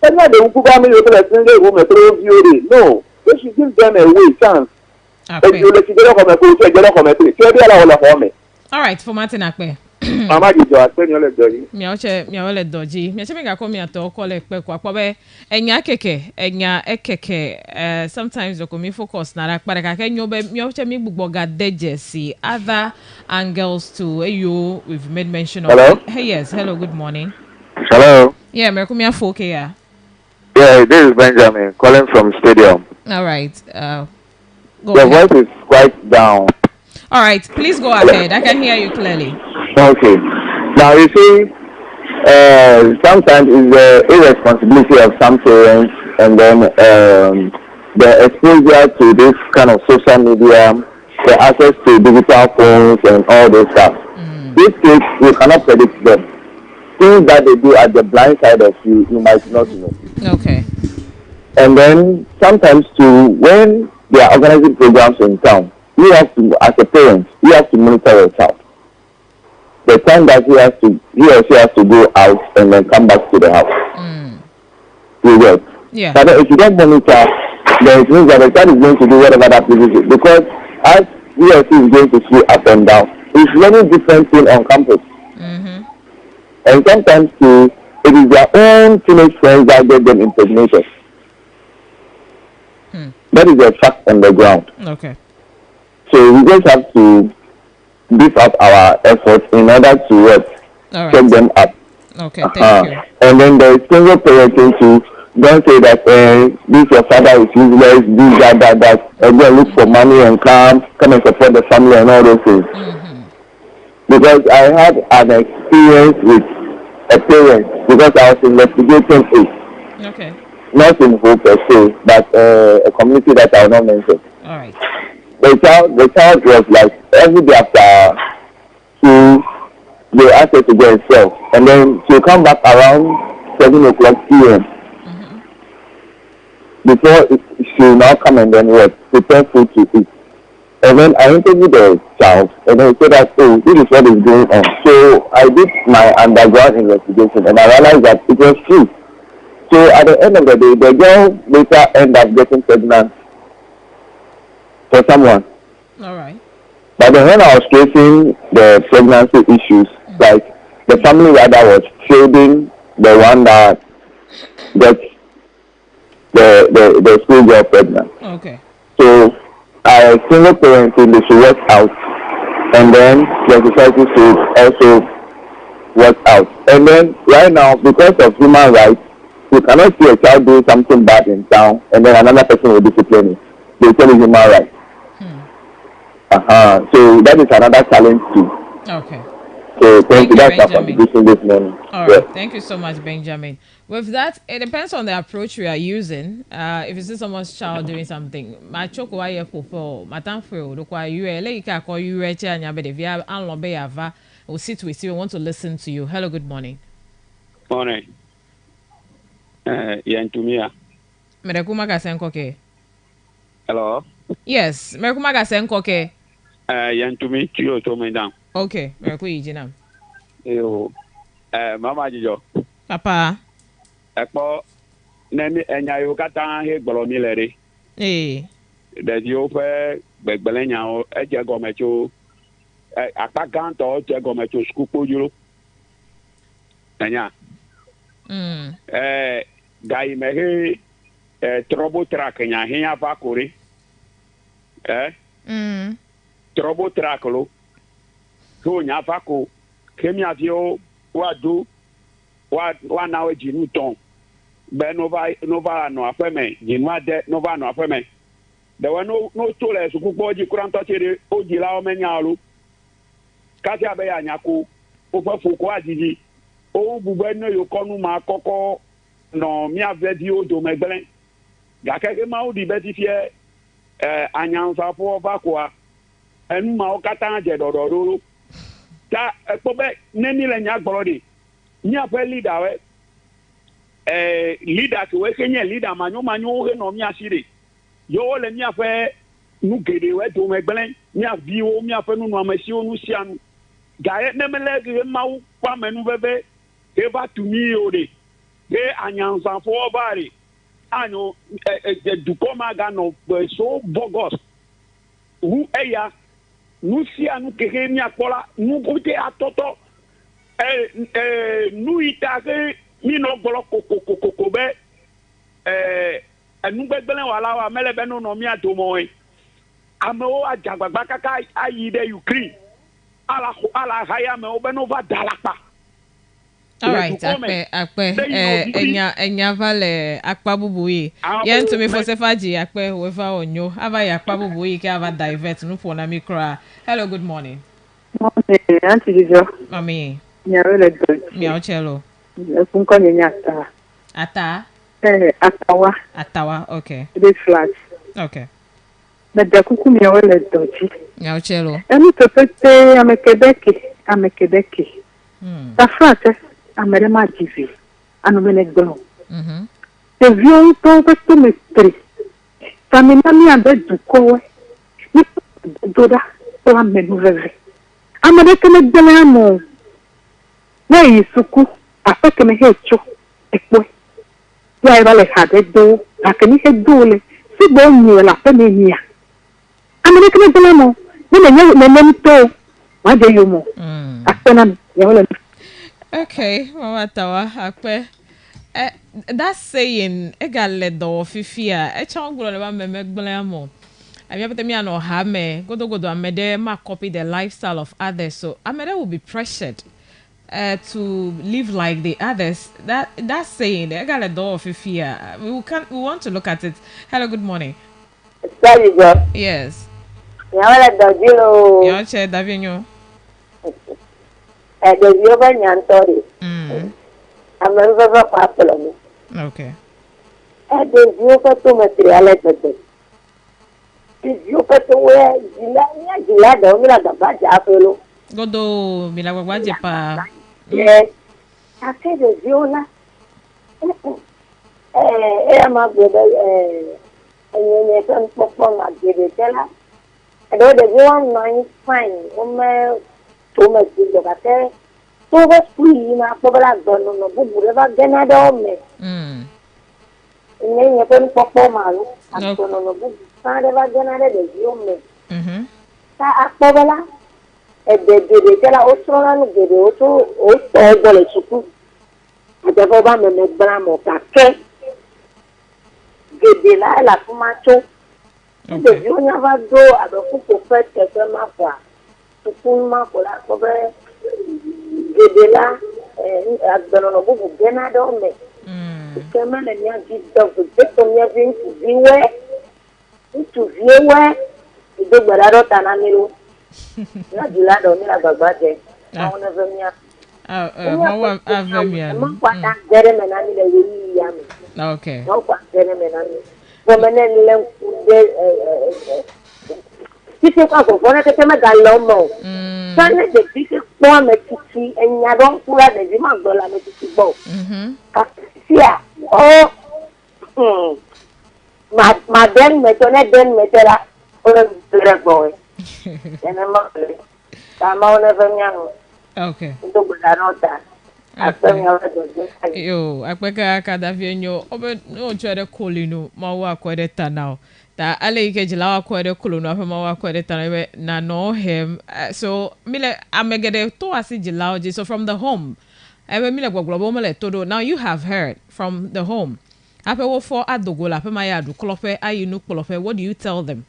Tẹ́lẹ̀ ẹ̀dẹ̀ kúkú bá mi yóò bẹ̀rẹ̀ sí ilé ìwé mẹ́ tó bí ó rè. No, They should give them a way chance. If you let you get up on my foot, all right, for Martin Akpe. Mama, you are saying you're doing. Miawele doji. Miachemi ga komi ato kole pe kwa kwabe enya ekeke sometimes the komi focus na rakpare ka kenyo be miachemi gbugbo ga deje other angles to you we've made mention of. Hello? Hey, yes, hello, good morning. Hello. Yeah, me komi afo okay ya. Yeah, this is Benjamin calling from Stadium. All right. Go Your ahead. voice is quite down. All right, please go ahead. I can hear you clearly. Okay. Now you see, sometimes it's the irresponsibility of some parents, and then the exposure to this kind of social media, the access to digital phones and all this stuff. These kids, you cannot predict them. Things that they do at the blind side of you, you might not know. Okay. And then sometimes too, when they are organizing programs in town, you have to, as a parent, you have to monitor your child. The time that he or she has to go out and then come back to the house. You get? Yeah. But if you don't monitor, then it means that the child is going to do whatever that pleases, because as he or she is going to school up and down, he's learning different things on campus. And sometimes too, it is their own teenage friends that get them impregnated. That is a fact on the ground. Okay. So we just have to beef up our efforts in order to All check right. them up. Okay, thank you. And then there is single parenting too. Don't say that this your father is useless, this, that, and then look for money and come and support the family and all those things. Because I had an experience with a parent, because I was investigating it, Okay. not in Hope per se, but a community that I will not mention. All right. The child was like every day after school, they asked her to go and sell, and then she'll come back around 7:00 p.m. Before she'll now come and then prepare food to eat. And then I interviewed the child, and then he said that, oh, this is what is going on. So I did my underground investigation, and I realized that it was true. So at the end of the day, the girl later ended up getting pregnant for someone. All right. But then when I was tracing the pregnancy issues, like the family rather was shielding the one that gets the school girl pregnant. Okay. So I single parenting, they should work out, and then the society should also work out. And then right now, because of human rights, you cannot see a child doing something bad in town and then another person will discipline it. They tell you human rights. So that is another challenge too. Okay. So thank you. That's our Benjamin. contribution this morning. All right. Thank you so much, Benjamin. With that, it depends on the approach we are using. If you see someone's child doing something, my choke why you for my time for you, look why you like I call you and your bed. If you have unlobe ava, we'll sit with you. We want to listen to you. Hello, good morning. Morning. Yantumia. Merekuma Gasenkoke. Hello. Yes, Merekuma Gasenkoke. Yantumi Chio Tomedam. Okay, Mereku Ijinam. Yo. Mama Jijo. Papa. Ekpo nemi enyayo kata he gbolomi lere. Eh. That you fe gbegbelenya o eje gomecho apaganto eje gomecho skupo yuro. Enya. Gai mehe trouble track nya he ava kore. Trouble track lo. Ko nya ava ko kemi avio wa do wa na we jinu ton be nova no afeme jinu ade nova no afeme there were no tole su kupo ji kuranto chere oji la o menyalu kasi abe ya nyako o fa foko ajiji o bugbe no yo konu ma koko no mi avedi o do megbelen ga keke ma o di beti fie anyanfa fo ba kwa enu ma o kata je dodoro ta pobe neni le nya gbolodi ni ape leader we leader ke we kenye leader manyo we no mi asire yo le mi ape nu gede we do megbelen mi avi o mi ape nu no amasi o nu sianu gae nemele ke mawu kwa menu bebe e ba to mi o de e anyansan fo bari ano dukoma ga no so bogus hu eya nu sia nu keke mi akola nu kote atoto nu ita ke mi no gbolo kokokoko be enu gbegbele wala wa mele be no mi atomo e amewo ajagbagba kaka ayi de Ukraine ala haya me obe no va dalapa. All right, akpe enya vale akpa bubuyi. Yen to me for sefaji akpe wefa onyo. Ava ya akpa bubuyi ke ava divert no for na mikra. Hello, good morning. Morning, Auntie Jojo. Mami. Nyawele good. Miao chelo. Funko nyanya ata. Ata? Atawa, okay. This flat. Okay. Na dakuku miawele doji. Miao chelo. Emi topete amekebeki. Ta frate amerema jivi. Anu mene gbo. Te vion to ko metri. Tamina mi abe dukowe. Ni doda to amenu veve. Amade kene gbele amo. Na yisuku afeke me hecho ekwe. Ya eba le hade do, akeni he do le. Si bo nyi la pe me nya. Amade kene gbele amo. Ne to. Wa de yomo. Akena ya wala. Okay, mama tawa akpe. That saying, egale do fifia. E changulo le ba me gbele amo. Abi apete mi ano ha me godo amede ma copy the lifestyle of others, so amede will be pressured to live like the others. That saying, I got a door of fear. We want to look at it. Hello, good morning. Sorry, Joe. Yes. Nyawala dojilo. Yo che Davinyo. Dojilo ba nyantori. Amemva kwa apolo. Okay. Dojilo pa tu materiale tete. Dojilo pa tu we jila da umila da ba japelo. Godo milagwa jepa. Yes. Ase dojilo la. Ama bebe enye kan popo ma gebe tela. Ado de one nine fine. To me do kate. To go free na pobla dono no bubu le ba gena do me. Enye kan popo ma lu. Ato no bubu. Sa de ba gena de yo me. Sa akobela. De tela o sona no gebe o to gole suku. Ade go ba me gbara mo kake. Gebe la fumacho. De yo nya va do ado fuko fait que ma kwa. Tukun ma ko la ko be gebe la adono no bubu gena do me. Kema na nya di do to nya vin viwe. Tu viwe. Do gbara do tanamiru. Na jula do mi la gbagba je. Ma wona vemia. Ma wa avemia. Ma kwa ta dere me na mi le yi ya mi. Okay. Ma kwa dere me na mi. Womene len kude titi kwa ko fona ke tema galomo sane de titi kwa me titi enya don kura de di ma gbola me titi bo kasia ma den me to ne den me tela o le boy ene ma ta ma ona venya no okay ndo gbola nota yo akpeka kadavienyo obe no chere kolino ma wa kwede tanao ta ale ike jila wa kwede kolino afa ma wa kwede tanao na no him so mile amegede to asi jila oji so from the home ebe mile gbogbo mele todo now you have heard from the home afa wo for adogola afa ma ya adu klofe ayi nu klofe what do you tell them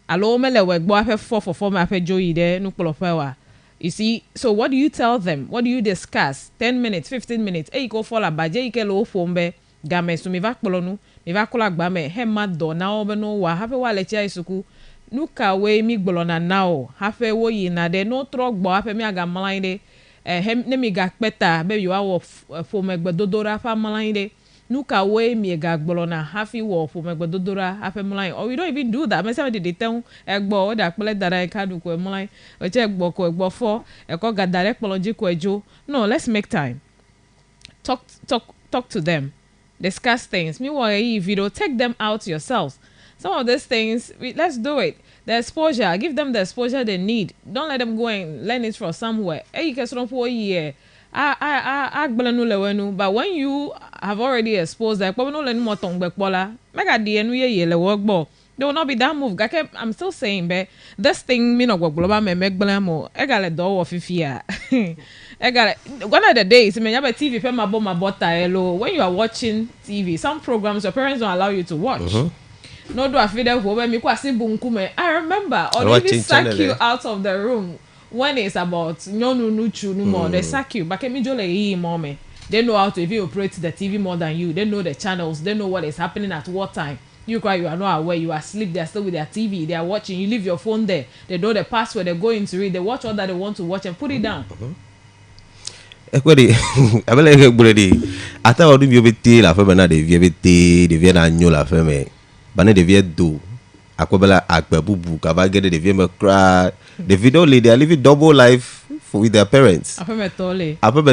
alo mele we gbo afa for ma afa joyi de nu klofe wa. You see, so what do you tell them? What do you discuss? 10 minutes, 15 minutes. Hey, go for la baje ike lo fombe game so mi va kpolonu, mi va kola gba me he ma do na obe no wa hafe wa lecha isuku. Nuka we mi gbolona now. Hafe wo yi na de no tro gbo hafe mi aga malainde. He ne mi ga kpeta baby wa wo fome gbe dodora fa malainde. Nuka we mi ga gbolona hafi wo fome gbe dodora hafe malainde. Or we don't even do that. Me say we dey tell egbo o da pele dara e kadu ko malainde. O che egbo ko egbo fo e ko ga direct pology ko ejo. No, let's make time. Talk to them. Discuss things. Meanwhile, if you don't take them out yourselves, some of these things, let's do it. The exposure, give them the exposure they need. Don't let them go and learn it from somewhere. Hey, you can for a year. but when you have already exposed that, they will not be that moved. I'm still saying, but this thing, me no go global me make blamo. I got a door of fear. I got one of the days. I mean, you have a TV. Pay my butter. Hello. When you are watching TV, some programs your parents don't allow you to watch. No do I feel that when me kwasi bunkume. I remember, or they even sack you out of the room when it's about nyonu nuchu no more. They sack you. But me jole yi mommy. They know how to even operate the TV more than you. They know the channels. They know what is happening at what time. You are not aware. You are asleep. They are still with their TV. They are watching. You leave your phone there. They know the password. They go into it. They watch all that they want to watch and put it down. Ekwedi, abele ekwedi. Ata odi bi obeti la feme na de vie na nyo la feme. Bane de vie do. Akwebela akpebubu kabagede de vie me cry. The video they are living double life with their parents. Apebe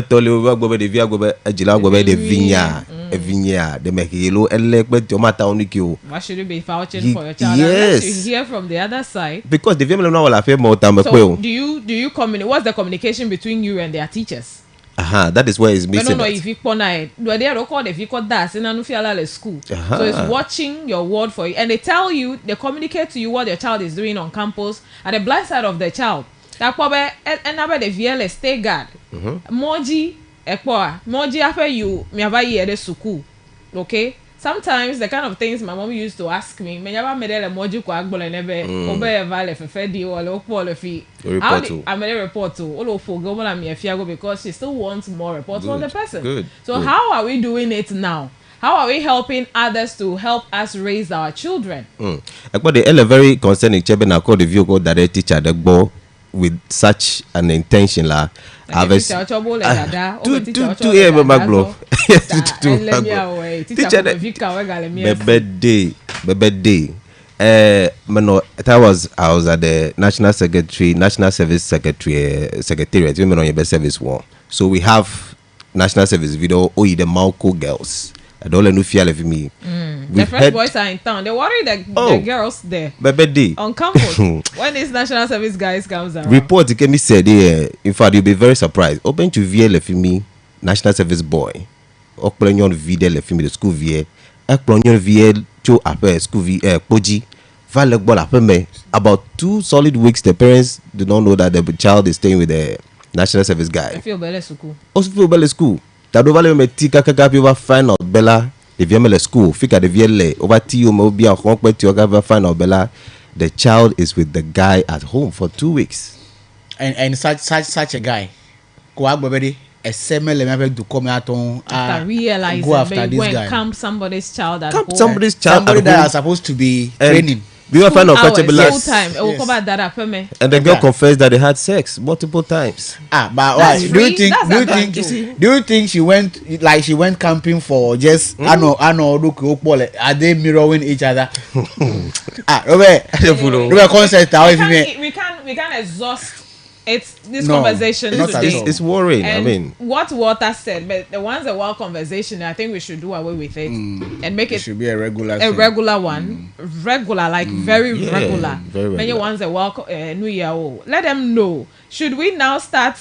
tole we gbo de vie gbo ejila gbo de vinya de make yellow elekpe tomata oniki o. Why should you be vouching for your child? Yes. You hear from the other side. Because the vie me no la fe mo ta me So do you communicate? What's the communication between you and their teachers? That is where it's missing. No, if you corner, they record if you got that in a school. So it's watching your word for you, and they tell you, they communicate to you what your child is doing on campus at the blind side of the child. That probably and about the VLS stay guard. Moji after you me have a the school. Okay. Sometimes the kind of things my mom used to ask me, me never made a moji ko agbole nebe obey vale for fedi or lokpo fi. I made a report to all of government and me fiago because she still wants more reports from the person. So how are we doing it now? How are we helping others to help us raise our children? But the very concerning chebe na call the view go that teacher the go with such an intention la harvest bebede I was at the National Service Secretariat women on your service one. So we have National Service video the Malco girls. I don't let no fear of me. The first boys are in town. They worry the girls there. Bebede on campus. When this National Service guys comes around. Report came me said in fact you'll be very surprised. Open to VL me National Service boy. Okplenyon VL the school VL. Okplenyon VL to apple school VL Poji. About 2 solid weeks the parents do not know that the child is staying with the National Service guy. I feel better school. Also feel better school. That over me tika kaka over find out Bella the VML school fika the VL over TU mo be a compete to find out Bella the child is with the guy at home for 2 weeks. And such a guy go out already a similar level to come out on realize go after this guy. Camp somebody's child at home. Somebody that are supposed to be training. We were find out full time. And the girl confessed that they had sex multiple times. But why? Do you think she went camping for just I know are they mirroring each other? Robert concept we can't exhaust this conversation today. It's worrying. And I mean, what Walter said, but the ones that want conversation, I think we should do away with it and make it should be a regular one, regular, like very regular. Many ones that welcome New Year. Let them know. Should we now start,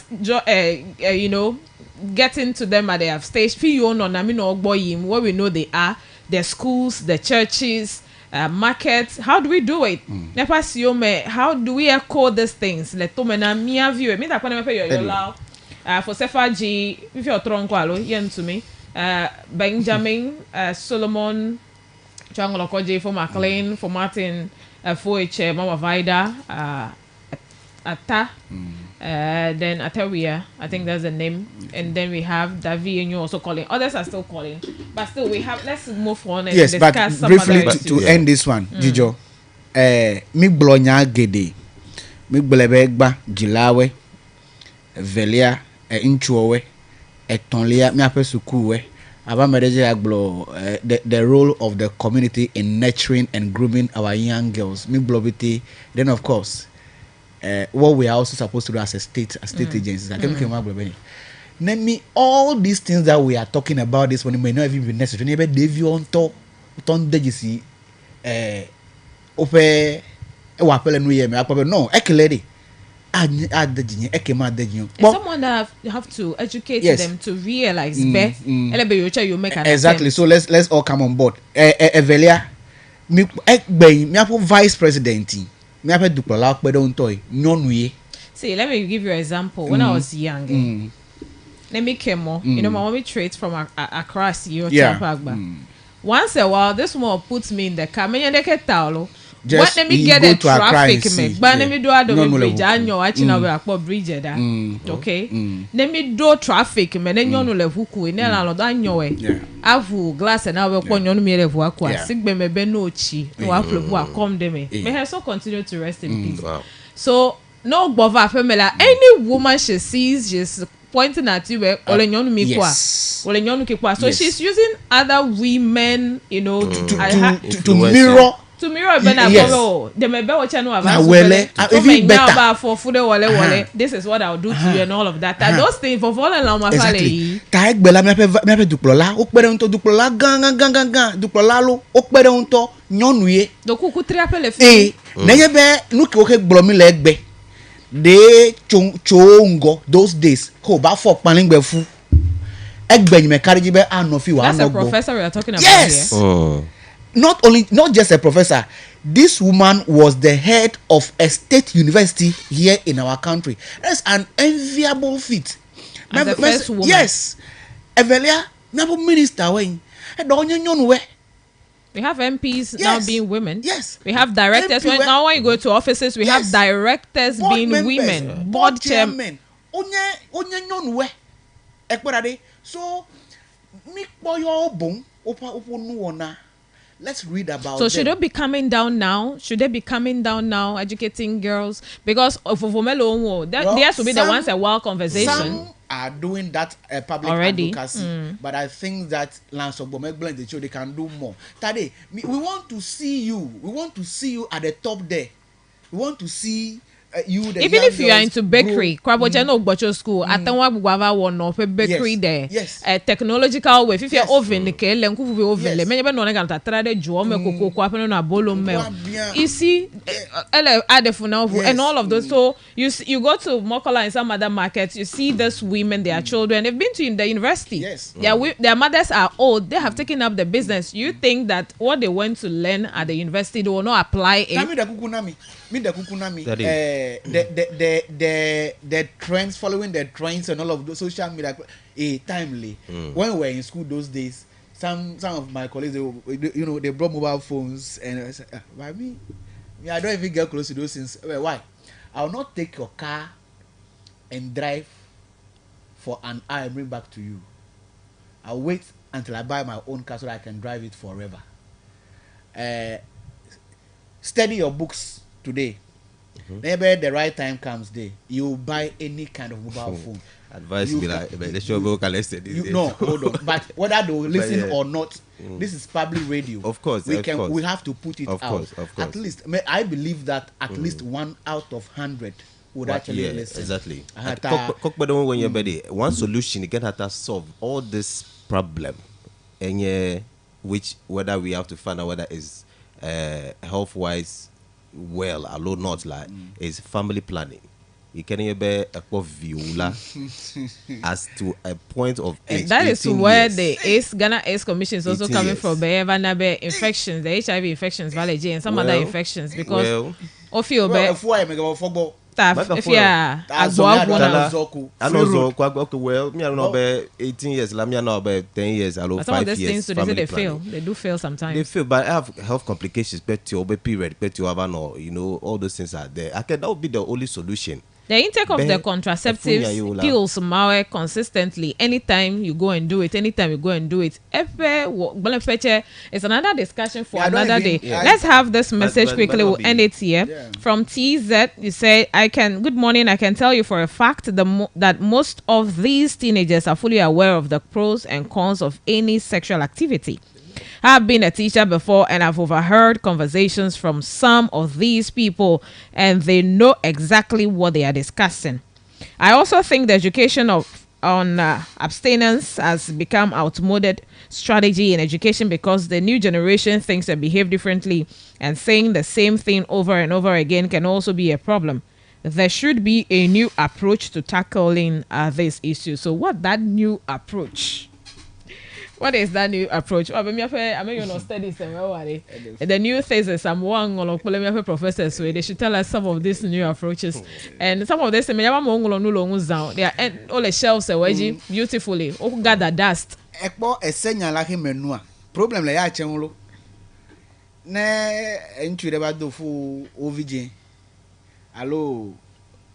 getting to them at their stage? Where we know they are, their schools, the churches. Markets, how do we do it? How do we echo these things? Let me view me that when for Sefaji, if you're tronqualo, yen to me, Benjamin, Solomon, Changolokoji for McLean, for Martin, for Mama Vida, Ata. Then Atawia, I think that's the name, and then we have Davi and you also calling. Others are still calling, but still we have. Let's move on and discuss some briefly to end this one. Jijo, mi blonya gede, mi blebegba jilawe, velia inchuwe, etonlia mi ape sukuwe. Aba mereje aglo the role of the community in nurturing and grooming our young girls. Mi blobiti. Then of course. What we are also supposed to do as a state agencies. I think name me all these things that we are talking about this one may not even be necessary. Never David on top degisi ope wapele no yeme akwabe no ekeledi adejinye ekema adejinye. It's someone that have to educate Yes. them to realize you make an Exactly. attempt. So let's all come on board. Evelia, me apo vice president. Me apo dupola pe don toy. Nyonuye. See, let me give you an example. When I was young, let me came more. You know, my mommy trades from across your Once a while, this one puts me in the car. Me and the ketalo. Just Let me you get go the to Accra and traffic see. me. But let me do a No, no, bridge. no. I know watching our bridge there. Okay. Let me do traffic me. Then you know level ku. Then I know that you Yeah. Avu glass and I will pon you me level akwa. Yeah. Sig be me be no chi. No apple bu come de me. Yeah. May her so continue to rest in peace. Wow. So no bother family. Any woman she sees, she's pointing at you. Ole nyonu mi kwa. Yes. Ole nyonu ki kwa. So Yes. she's using other women, you know, To mirror. to mirror bena Yes. go the me be watch no Na wele, even better. for food wale this is what I'll do to you and all of that. And those things for falling la ma fale Exactly. yi. Ta egbela me ape duplola. O pere unto duplola gan. Duplola lo. O pere unto nyonuye. Do kuku tri apele fi. Eh, neye be nuke oke gblomi le egbe. De chongo those days. Ko ba fo paningbe fu. Egbe me carry be anofi wa That's a anogbo. professor we are talking about Yes. here. Not just a professor. This woman was the head of a state university here in our country. That's an enviable feat. As the first woman. Yes. Evelia, never minister when. We have MPs now Yes. being women. Yes. We have directors. MP Now when you go to offices, we have Yes. directors Board being members, women. board chairman. Onye nyonwe. Ekperade. So mi boyo obon opa nu ona. Let's read about So should them. they be coming down now? Should they be coming down now, educating girls? Because of Vomelo, Well, there has to be the some- once a while conversation. Some are doing that public Already. advocacy, but I think that Lance Ogbomegble the show they can do more. Tade, we want to see you. We want to see you at the top there. We want to see you. The Even young if you are girls into bakery, Kwabocha no Bocho school, Atanwa Bugwava one of a bakery Yes, there. yes. A technological way. If you're Yes. oven, the kale, and kufu oven, Yes. many no nega trade juome koko kwapeno na bolo mel. bien. You see, Adefuna Yes. and all of those. So you go to Mokola and some other markets, you see these women, their children, they've been to the university. Yes. Their mothers are old. They have taken up the business. You think that what they went to learn at the university, they will not apply it? Kami da kukunami. Me da kukunami. That The trends, following the trends and all of those social media, timely. When we were in school those days, some of my colleagues, they brought mobile phones, and I said, by me, I don't even get close to those things. Well, why? I will not take your car and drive for an hour and bring back to you. I'll wait until I buy my own car so that I can drive it forever. Study your books today. Maybe the right time comes day, you buy any kind of mobile phone. Advice You be can- like, but the show will collect it. No, hold on. But whether they will listen yeah. or not, this is public radio. Of course, we of can. course. We have to put it Of out. course, of course. At least, I believe that at least 1 out of 100 would actually Yeah, listen. exactly. Ahata- When you're ready, one solution you can have to solve all this problem, and yeah, which whether we have to find out whether is health wise well or not, like is family planning. You can be a view as to a point of age. That is 18 where years. the ACE, Ghana ACE Commission is also 18 coming years. from. Be infections, the HIV infections, Valley and some other Well, infections because well, of you Well, be if I make a football, if you are Azona, Agboagbo Zoku, I free know road. so okay, well, me I know about 18 years, like me I know about 10 years, I know But some of 5 these years. things, so they say family they planning. fail. They do fail sometimes. They feel, but I have health complications, but your period, but you have no, all those things are there. That would be the only solution. The intake of the Be- contraceptives Efunya yola. pills mawe consistently anytime you go and do it. It's another discussion for Yeah, I don't another even- day. yeah. Let's have this message but quickly. not We'll be- end it here. Yeah. From TZ, you say, good morning. I can tell you for a fact that most of these teenagers are fully aware of the pros and cons of any sexual activity. I've been a teacher before and I've overheard conversations from some of these people and they know exactly what they are discussing. I also think the education on abstinence has become outmoded strategy in education because the new generation thinks and behave differently, and saying the same thing over and over again can also be a problem. there should be a new approach to tackling this issue. So, what that new approach? What is that new approach? I mean, you know, studies and the new thesis. I'm one of professors, so they should tell us some of these new approaches, and some of this. They are all the shelves are wedging beautifully. Oh, gather dust. Ekpo esenya la himenu a problem la ya chenlo na ntu de ba do fu ovijin allo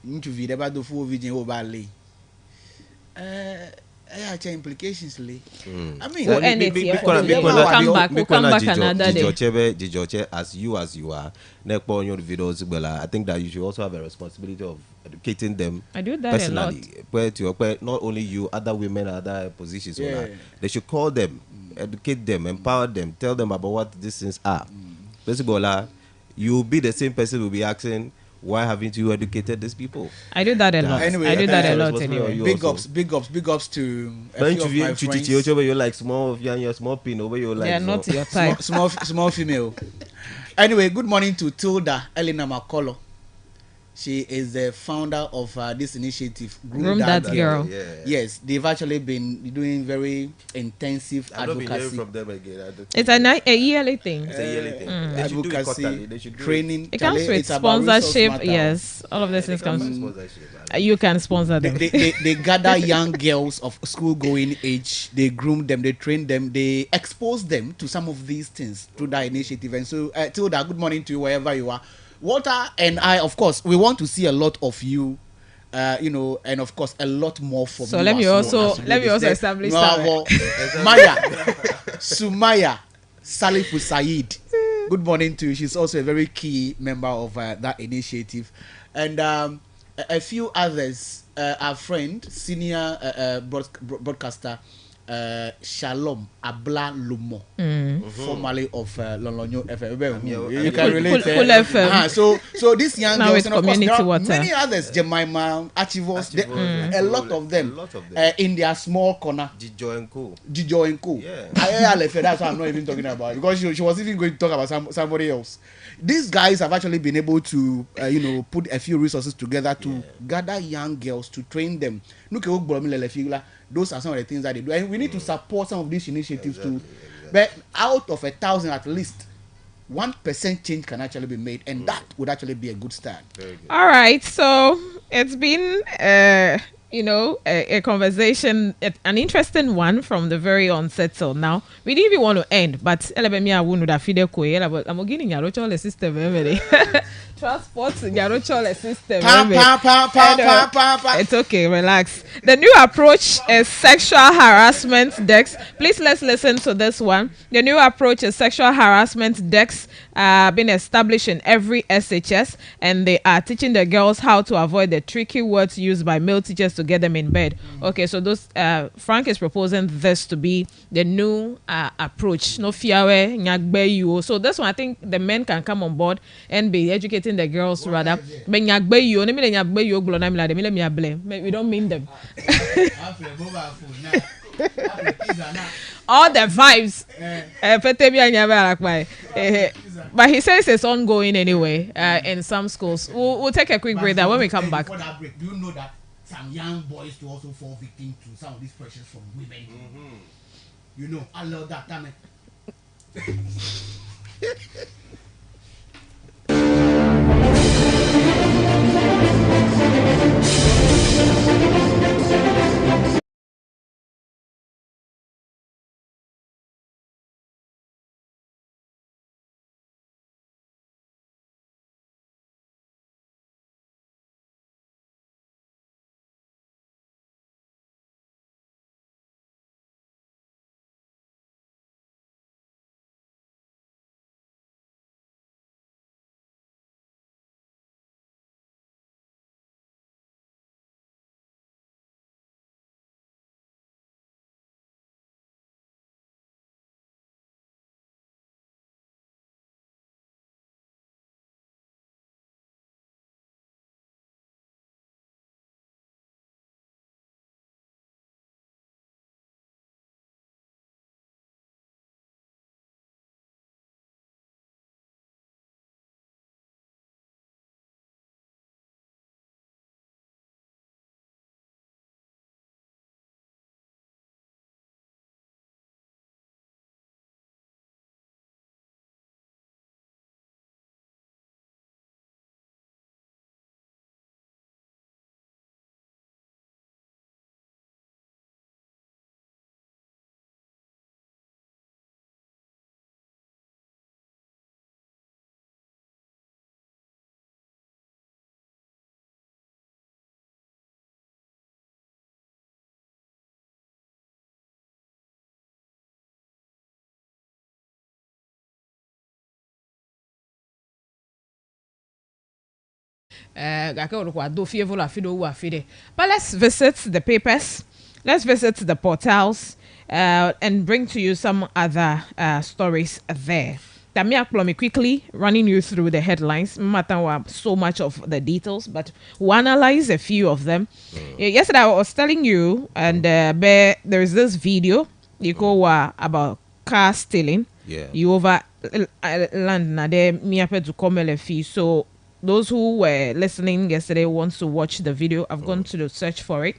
ntu vi de ba do fu ovijin o ba le I change implications le. I mean, we'll end it here. We'll come back another day. Jijoche, as you are, videos, I think that you should also have a responsibility of educating them. I do that personally. Where not only you, other women, other positions, they should call them, educate them, empower them, tell them about what these things are. Basically, you'll be the same person who'll be asking, why haven't you educated these people? I do that a lot. Anyway, I do that a lot anyway. Big ups to a few of my friends. You're like small, you're small pin over your like. They're not your type. Small female. Anyway, good morning to Tilda Elena McCullough. She is the founder of this initiative, Groom That Girl. Yeah. Yes, they've actually been doing very intensive advocacy. I don't be hearing from them again. It's a yearly thing. It's a yearly thing. Advocacy, training. It comes with sponsorship. Yes, all of this things comes. You can sponsor them. They gather young girls of school-going age. They groom them. They train them. They expose them to some of these things through that initiative. And so, Tilda, good morning to you wherever you are. Walter and I, of course, we want to see a lot of you, and of course, a lot more from you. So let me also establish Maya, Sumaya Salifu Said. Good morning to you. She's also a very key member of that initiative, and a few others. Our friend, senior broadcaster. Shalom Abla Lumo, formerly of Lolonyo FM. You can relate. Cool FM. So these young now girls, and of course there are water. many others. Jemima, Archivos, a lot of them, in their small corner. Jijo and Co. Yeah. That's what I'm not even talking about, because she was even going to talk about somebody else. These guys have actually been able to, put a few resources together to gather young girls to train them. Those are some of the things that they do, and we need to support some of these initiatives too. But out of 1,000, at least 1% change can actually be made, and that would actually be a good start. All right, so it's been a conversation, an interesting one from the very onset till now. We didn't even want to end, but I'm getting a system. Transport Yarochola system. It's okay, relax. The new approach is sexual harassment decks. Please let's listen to this one. The new approach is sexual harassment decks being established in every SHS, and they are teaching the girls how to avoid the tricky words used by male teachers to get them in bed. Okay, so those Frank is proposing this to be the new approach. No fear, so this one I think the men can come on board and be educating the girls rather. We don't mean them. All the vibes. But he says it's ongoing anyway in some schools. We'll take a quick break there. When we come back. Do you know that some young boys to also fall victim to some of these pressures from women? I love that time. But let's visit the papers. Let's visit the portals and bring to you some other stories there. Tamia Plomi quickly running you through the headlines. Matter so much of the details, but we'll analyze a few of them. Yesterday I was telling you, and there is this video you go about car stealing. Yeah. You over land na de miape to come fee. So those who were listening yesterday wants to watch the video. I've gone to the search for it.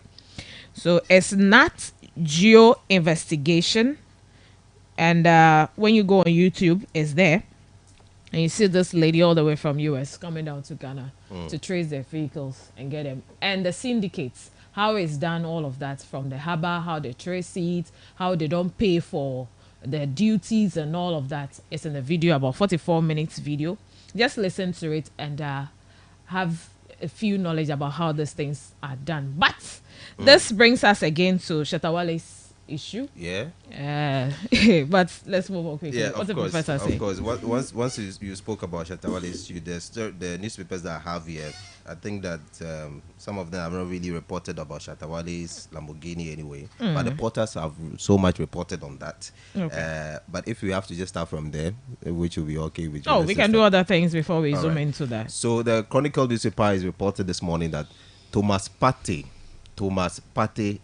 So it's not Geo investigation. And when you go on YouTube, it's there. And you see this lady all the way from US coming down to Ghana to trace their vehicles and get them. And the syndicates, how it's done, all of that from the harbor, how they trace it, how they don't pay for the duties and all of that. It's in the video, about 44 minutes video. Just listen to it and have a few knowledge about how these things are done. But this brings us again to Shatawale's issue. Yeah. But let's move on quickly. Yeah, What of the course, professor say? of course. Once you spoke about Shatawale's issue, the newspapers that I have here, I think that some of them have not really reported about Shatawale's Lamborghini anyway. But the portals have so much reported on that. Okay. But if we have to just start from there, which will be okay with you. Oh, let's we just can do start. other things before we All zoom right. into that. So the Chronicle newspaper is reported this morning that Thomas Partey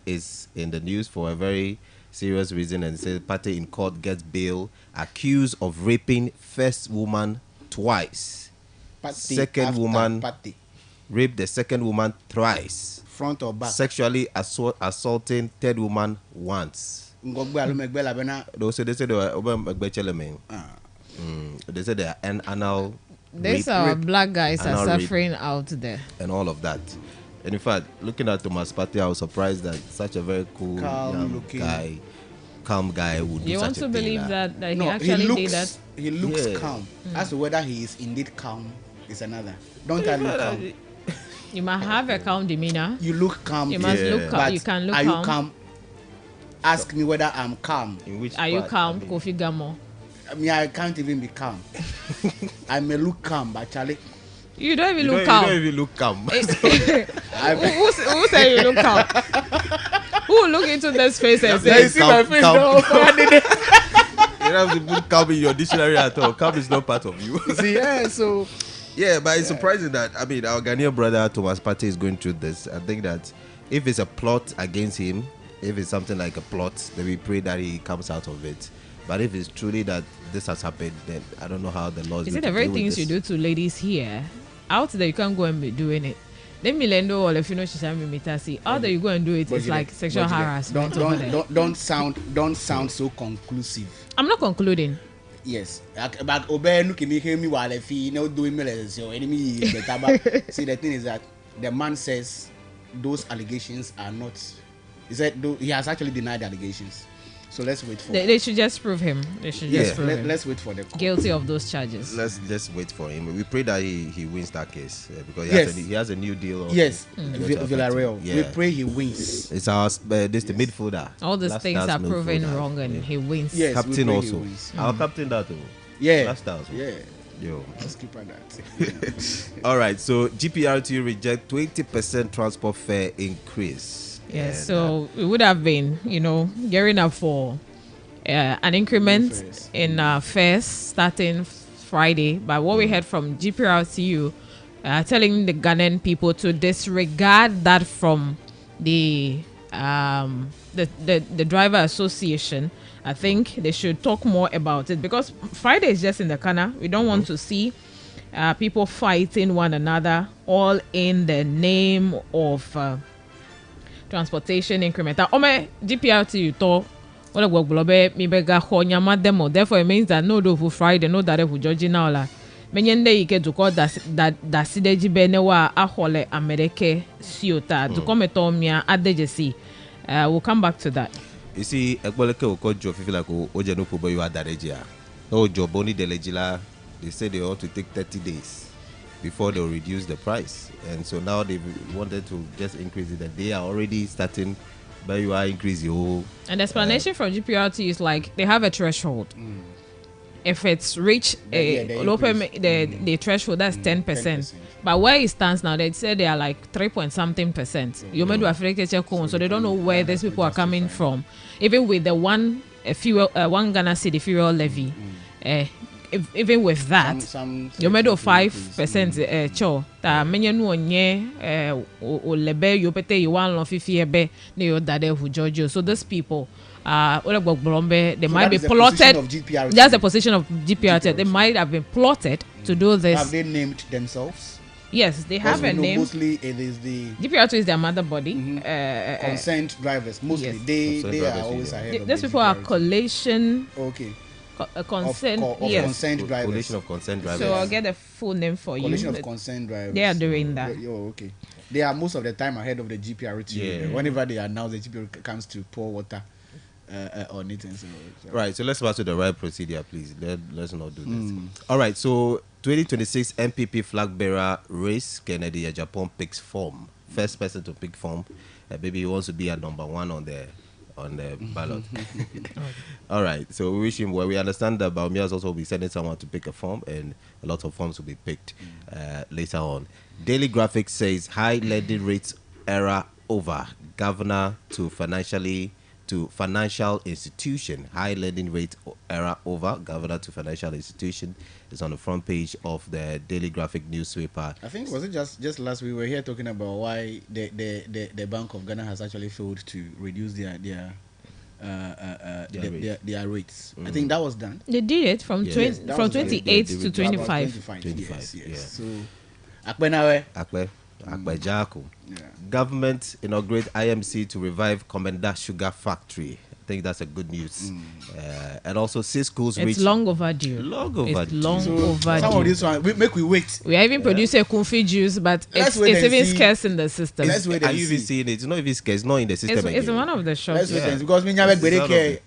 is in the news for a very serious reason, and says Partey in court gets bail accused of raping first woman twice. Party Second after woman party. raped the second woman thrice. Front or back. Sexually assaulting third woman once. Ngogbe alumegbe labena. They said they were they said they are anal These rape are black guys are anal rape. suffering out there. and all of that. And in fact, looking at Thomas Partey, I was surprised that such a very cool, Calm young looking. calm guy would do You such want a to thing believe like that he No, actually did that? he looks Yeah. calm. As to whether he is indeed calm is another. Don't I look calm? You must have a calm demeanor. You look calm. You must Yeah. look calm. But You can look are calm. you calm? Ask me whether I'm calm. In which Are you part? calm, I mean, Kofi Gamo? I mean, I can't even be calm. I may look calm, but Charlie, You don't even you look don't calm. even look calm. Who say you look calm? Who will look into this face and There say, is- see my face now, calm. You don't have to put calm in your dictionary at all. Calm is not part of you. See, yeah, so Yeah, but it's surprising that, I mean, our Ghanaian brother Thomas Partey is going through this. I think that if it's a plot against him, if it's something like a plot, then we pray that he comes out of it. But if it's truly that this has happened, then I don't know how the law is is going it to the very deal with things you this. do to ladies here? Out there, you can't go and be doing it. Then Milendo or if you know Shishami Mitasi, out there you go and do it, it's like sexual harassment over there. Don't sound so conclusive. I'm not concluding. Yes, but obey look me hear me while if he no doing me as your enemy is better. But see, the thing is that the man says those allegations are not. He said he has actually denied the allegations. So let's wait for. They should just prove him. They should Yeah. just prove him Let's wait for the court. guilty of those charges. Let's just wait for him. We pray that he wins that case because Yes. he has a new deal. Also. Yes, Mm. Villarreal. Yeah. We pray he wins. It's our this the midfielder. All these Last things stars are proven midfielder. wrong and Yeah. he wins. Yes, we Captain pray he also. wins. Our captain that too. Yeah, Last stars. yeah. Yo. Let's keep at that. All right. So GPRT reject 20% transport fare increase. Yes, And, so it would have been, gearing up for an increment Fares. in fares starting Friday. But what we heard from GPRTU, telling the Ghanaian people to disregard that from the driver association. I think they should talk more about it because Friday is just in the corner. We don't want to see people fighting one another all in the name of transportation increment. Ome GPRT you to wala gwoglobe mi bega ho nyama demo. Therefore it means that no do for Friday no that for judge now la. Menyende ike to call that sideji benewa ahole Amerike siota to come to mia adejesi. We'll come back to that. You see, Ekboleke Okojo feel like Ojenu Pobo you are Darejia. No job only the legila. They say they ought to take 30 days before they'll reduce the price. And so now they wanted to just increase it. And they are already starting but you are increase your And the explanation from GPRT is like they have a threshold. if it's reached the threshold, that's 10%. 10%. But where it stands now, they say they are like 3 point something percent. You may do affect so they don't know where these people are coming from. Even with the one Ghana cedi fuel levy, even with that, you may do 5% cho. That many no nye o lebe you pete you want lo fifi ebe ne yo dade hu Georgia. So these people. They might be plotted. That's the position of GPRT. They might have been plotted to do this. Have they named themselves? Yes, they have a name. Mostly it is the GPRT is their mother body. Consent drivers. Mostly yes. They are always ahead of these people are coalition. Okay. Consent. Yes. Consent drivers. Coalition of consent drivers. So I'll get the full name for coalition you. Coalition of consent drivers. They are doing that. Oh, okay. They are most of the time ahead of the GPRT. Yeah. Whenever they announce the GPRT comes to pour water. On it and so. Right, so let's pass to the right procedure, please. Let's not do this. All right, so 2026 MPP flag bearer race, Kennedy Japan picks form. First person to pick form. Maybe he wants to be at number 1 on the ballot. All right, so we wish him well. We understand that Baumias also will be sending someone to pick a form, and a lot of forms will be picked later on. Daily Graphic says high lending rates era over. Governor to financial institution. High lending rate era over. Governor to financial institution is on the front page of the Daily Graphic newspaper. I think was it just last week we were here talking about why the Bank of Ghana has actually failed to reduce their rates. I think that was done. They did it from 28 to 25. 25. Yes. So Akbenawe. Akbejako. Government inaugurate IMC to revive Komenda Sugar Factory. I think that's a good news. And also 6 schools it's reach long overdue. Overdue. Some of this one we wait. We are even producing a Kunfi juice, but it's even scarce in the system. Are you even seeing it? It's not even scarce. It's not in the system. It's one of the shops. Because me nyame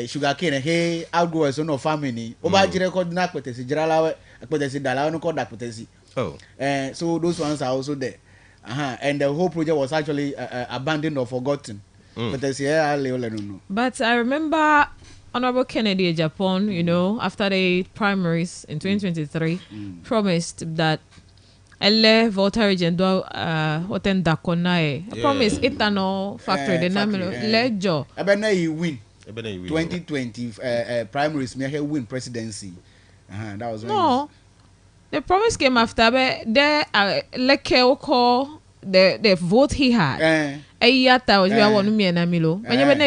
sugar cane hey outgrowers no family. Oba jire ko na petesi jirala petesi dala no ko da petesi. Oh. So those ones are also there. And the whole project was actually abandoned or forgotten. But I remember Honorable Kennedy Japan, after the primaries in 2023, promised that Elle Volta Region do Hoten Dakonae. Promise ethanol factory the name Lejo. Ebene you win. 2020 primaries me win presidency. That was no. The promise came after, but there the vote he had. Was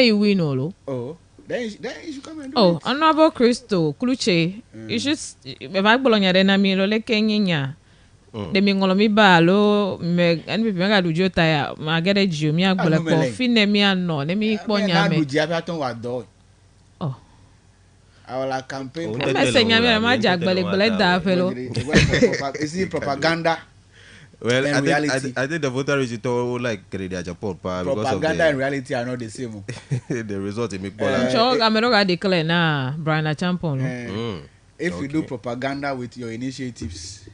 you win all. Oh, then you should come and do it. Honorable Christo Kluche, you should if I belong at Namilo like Kenya. The Mingolomi Balo, and we mega do Jota, Margaret Jumia, Finemia, no, let me point oh. Our campaign. I'm saying I'm Jack Ballet fellow. Is it propaganda? Well, I think the voter is like Kennedy Japan. Propaganda and reality are not the same. The result in I'm not declare now, Brian Champon. If you do propaganda with your initiatives,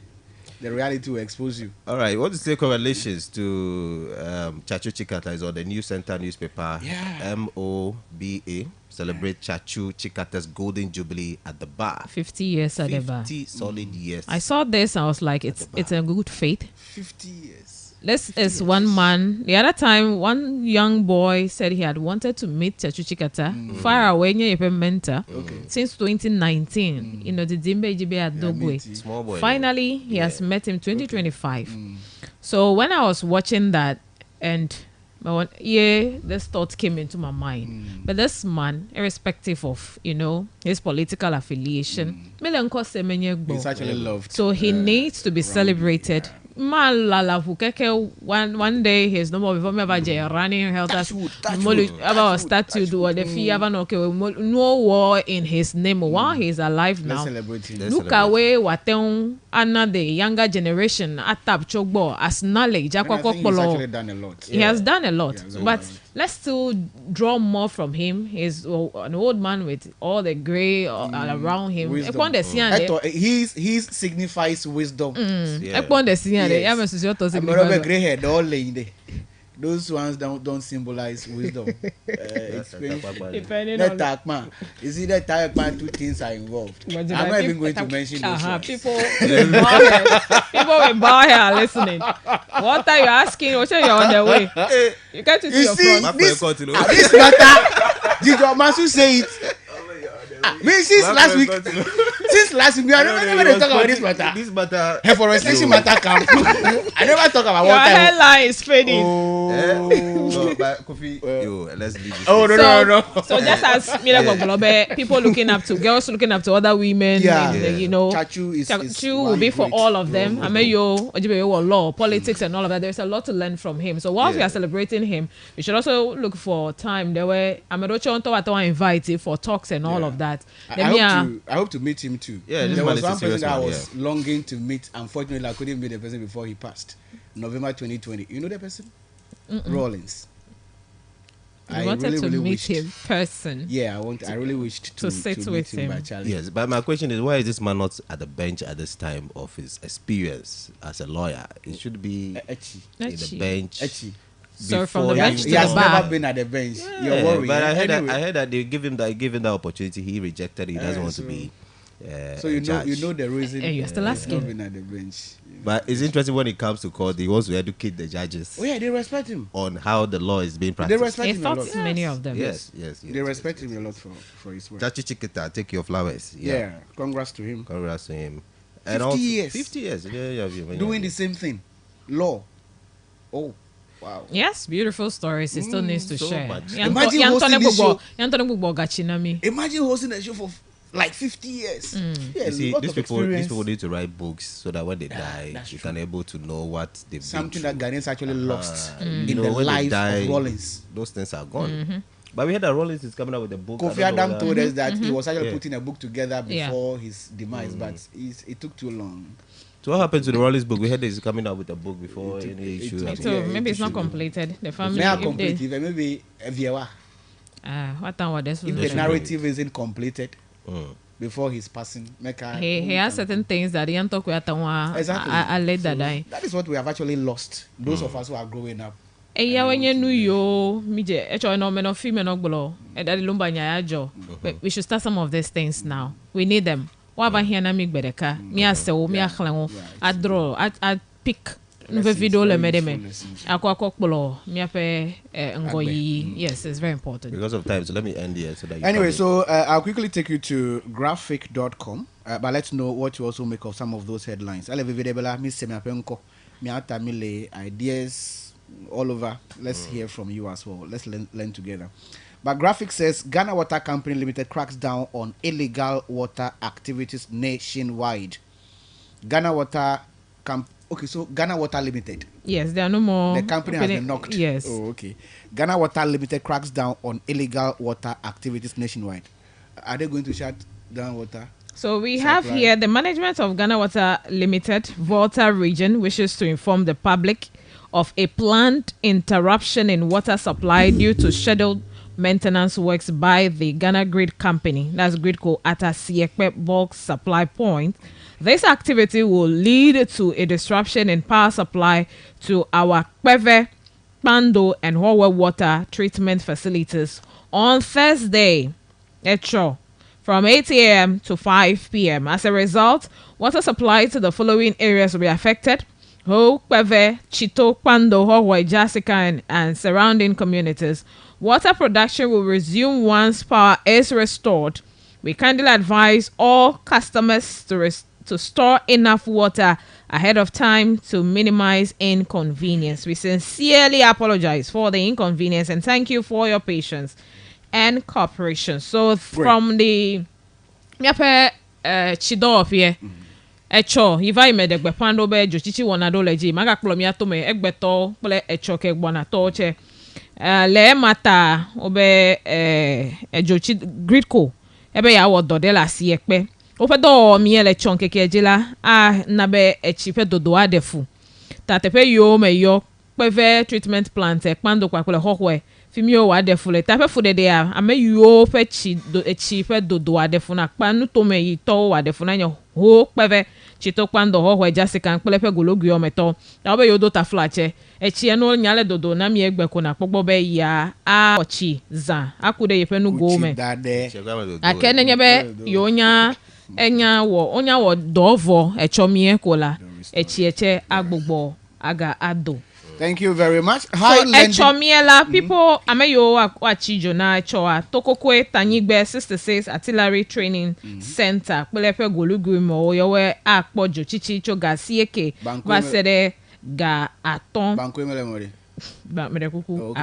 the reality will expose you. All right. What to say congratulations to Chachu Chikata is on the New Center newspaper. MOBA. Celebrate Chachu Chikata's Golden Jubilee at the bar. 50 years at the bar. 50 solid years. I saw this. I was like, it's a good faith. 50 years. This is one man. The other time, one young boy said he had wanted to meet Chachu Chikata far away near Mentor since 2019. The Dimbe Jibe at Dogwe. Small boy. Finally, he has met him 2025. So when I was watching that, and this thought came into my mind. But this man, irrespective of, his political affiliation, he's actually loved. So he needs to be celebrated. One day he's no more before me ever running health about statue or the fee ever no war in his name while he's alive now. Look away what another younger generation atap chogbo as knowledge. He has done a lot, but let's still draw more from him. He's an old man with all the gray around him. He signifies wisdom. Gray hair all laying those ones don't symbolize wisdom. Experience. Depending on That man, you see that type man, two things are involved. I'm not even going to mention those ones. People with bald hair listening. What are you asking? What are you on the way? You get to see your front. This matter, did your master say it? Since last week, we are never talk about this matter. This matter. Reforestation matter come. I never talk about your water. Your hairline is fading. No, but Kofi, let's leave this. Oh, no. So just as people looking up to girls looking up to other women, you know, Chachu will be for all of them. I mean, law, politics, and all of that. There's a lot to learn from him. So whilst we are celebrating him, we should also look for time. There were Amedocho invited for talks and all of that. I hope to meet him too. Yeah, there was one person that I was longing to meet. Unfortunately, I couldn't meet the person before he passed. November 2020. You know the person? Rollins. I wanted to meet him person. Yeah, I really wished to sit with him. Yes, but my question is, why is this man not at the bench at this time of his experience as a lawyer? It should be in the bench. So from the bench to he has the bar. never been at the bench. You're worried. But I heard that they give him that opportunity. He rejected it. He doesn't want to be. So you know the reason. You're still asking. He's not been at the bench. But it's interesting when it comes to court. He wants to educate the judges. Oh yeah, they respect him on how the law is being practiced. They respect him a lot. Many of them. Yes. They respect him a lot for his work. Chachi Chikita, take your flowers. Yeah. Congrats to him. And 50 years. 50 years. Yeah. Doing the same thing. Law. Oh. Wow. Yes, beautiful stories. He still needs to share. Imagine hosting this show. Imagine hosting a show for like 50 years. Yeah, you see, these people need to write books so that when they die, you can be able to know what they've something been that Ghanaians actually lost in the life of Rollins. Those things are gone. But we heard that Rollins is coming out with a book. Kofi Adam told us that he was actually putting a book together before his demise, but it took too long. So what happened to the Rollins book? We heard that he's coming out with a book before any issue. So maybe it's not completed. The family maybe what time was this? If the narrative isn't completed before his passing, he has certain things that he can't talk about. Exactly. That is what we have actually lost. Those of us who are growing up. But we should start some of these things now. We need them. What about here na make bedeka? Me asewo, me aklanwo. I draw, I pick video le medeme. Akwa me ape ngoyi. Yes, it's very important. Because of time, so let me end here so that you anyway, so I'll quickly take you to graphic.com, but let's know what you also make of some of those headlines. I ideas all over. Let's hear from you as well. Let's learn together. But Graphic says Ghana Water Company Limited cracks down on illegal water activities nationwide. Ghana Water Ghana Water Limited. Yes, there are no more. The company has been knocked. Yes. Oh, okay. Ghana Water Limited cracks down on illegal water activities nationwide. Are they going to shut down water? So we have here the management of Ghana Water Limited, Volta region, wishes to inform the public of a planned interruption in water supply due to scheduled maintenance works by the Ghana Grid Company, that's Gridco, at a Siekpe bulk supply point. This activity will lead to a disruption in power supply to our Kweve, Pando, and Howe water treatment facilities on Thursday, from 8 a.m. to 5 p.m. As a result, water supply to the following areas will be affected: Ho, Kweve, Chito, Pando, Howe, Jessica, and surrounding communities. Water production will resume once power is restored. We kindly advise all customers to store enough water ahead of time to minimize inconvenience. We sincerely apologize for the inconvenience and thank you for your patience and cooperation. So from the Chido here, Echo, if I made a Pando bed, Jochichi Wanadology, Magaclomia to me, Egbeto, Pole Echo Kebwana Torche. Le mata obe ejochi Gridco ebe ya wodo de la siekpe opedo miele chonke kejela nabe echipe dodo adefu tatepe yo me yo peve treatment plant ekpando kwakole hohwe fimio wa adefu le tape fu de ya ame yo pe chi do echipe dodo adefu na panu to me yi to adefu na nyo ho peve chitokpando hohwe Jessica nkpelepe gologio meto ya obe yodo ta flache echie no nyale dodo na mi egbeko na kpogbo be ya a ochi za akude yepenu go me akene nyebe yonya onya wo dovo echomie kola echieche agbogbo aga ado. Thank you very much. So echomiela people ameyo achijo na echoa tokokwe tanyigbe 66 artillery training center pelepe golugu mo yowe akpojo chichi choga sieke vasere ga aton bankwemele mori ba merekuku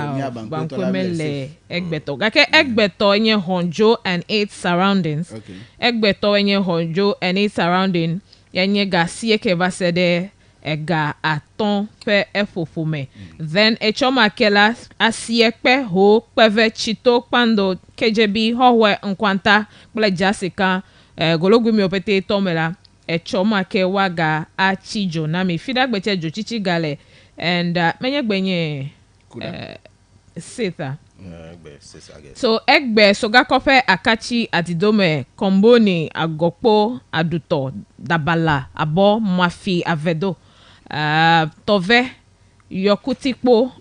bankwemele egbeto gake egbeto enye honjo and 8 surroundings egbeto enye honjo and 8 surrounding yenye ga sieke vasere ega aton pe efofome then echoma kela asiekpe ho peve chito pando KJB howe nkwanta kple Jessica gologumi opete tomela echoma ke waga achijo na mi fida gbeche jo chichi gale and menye gbenye seta so egbe soga kofe akachi atidome komboni agokpo aduto dabala abo mafi avedo tove yokutikpo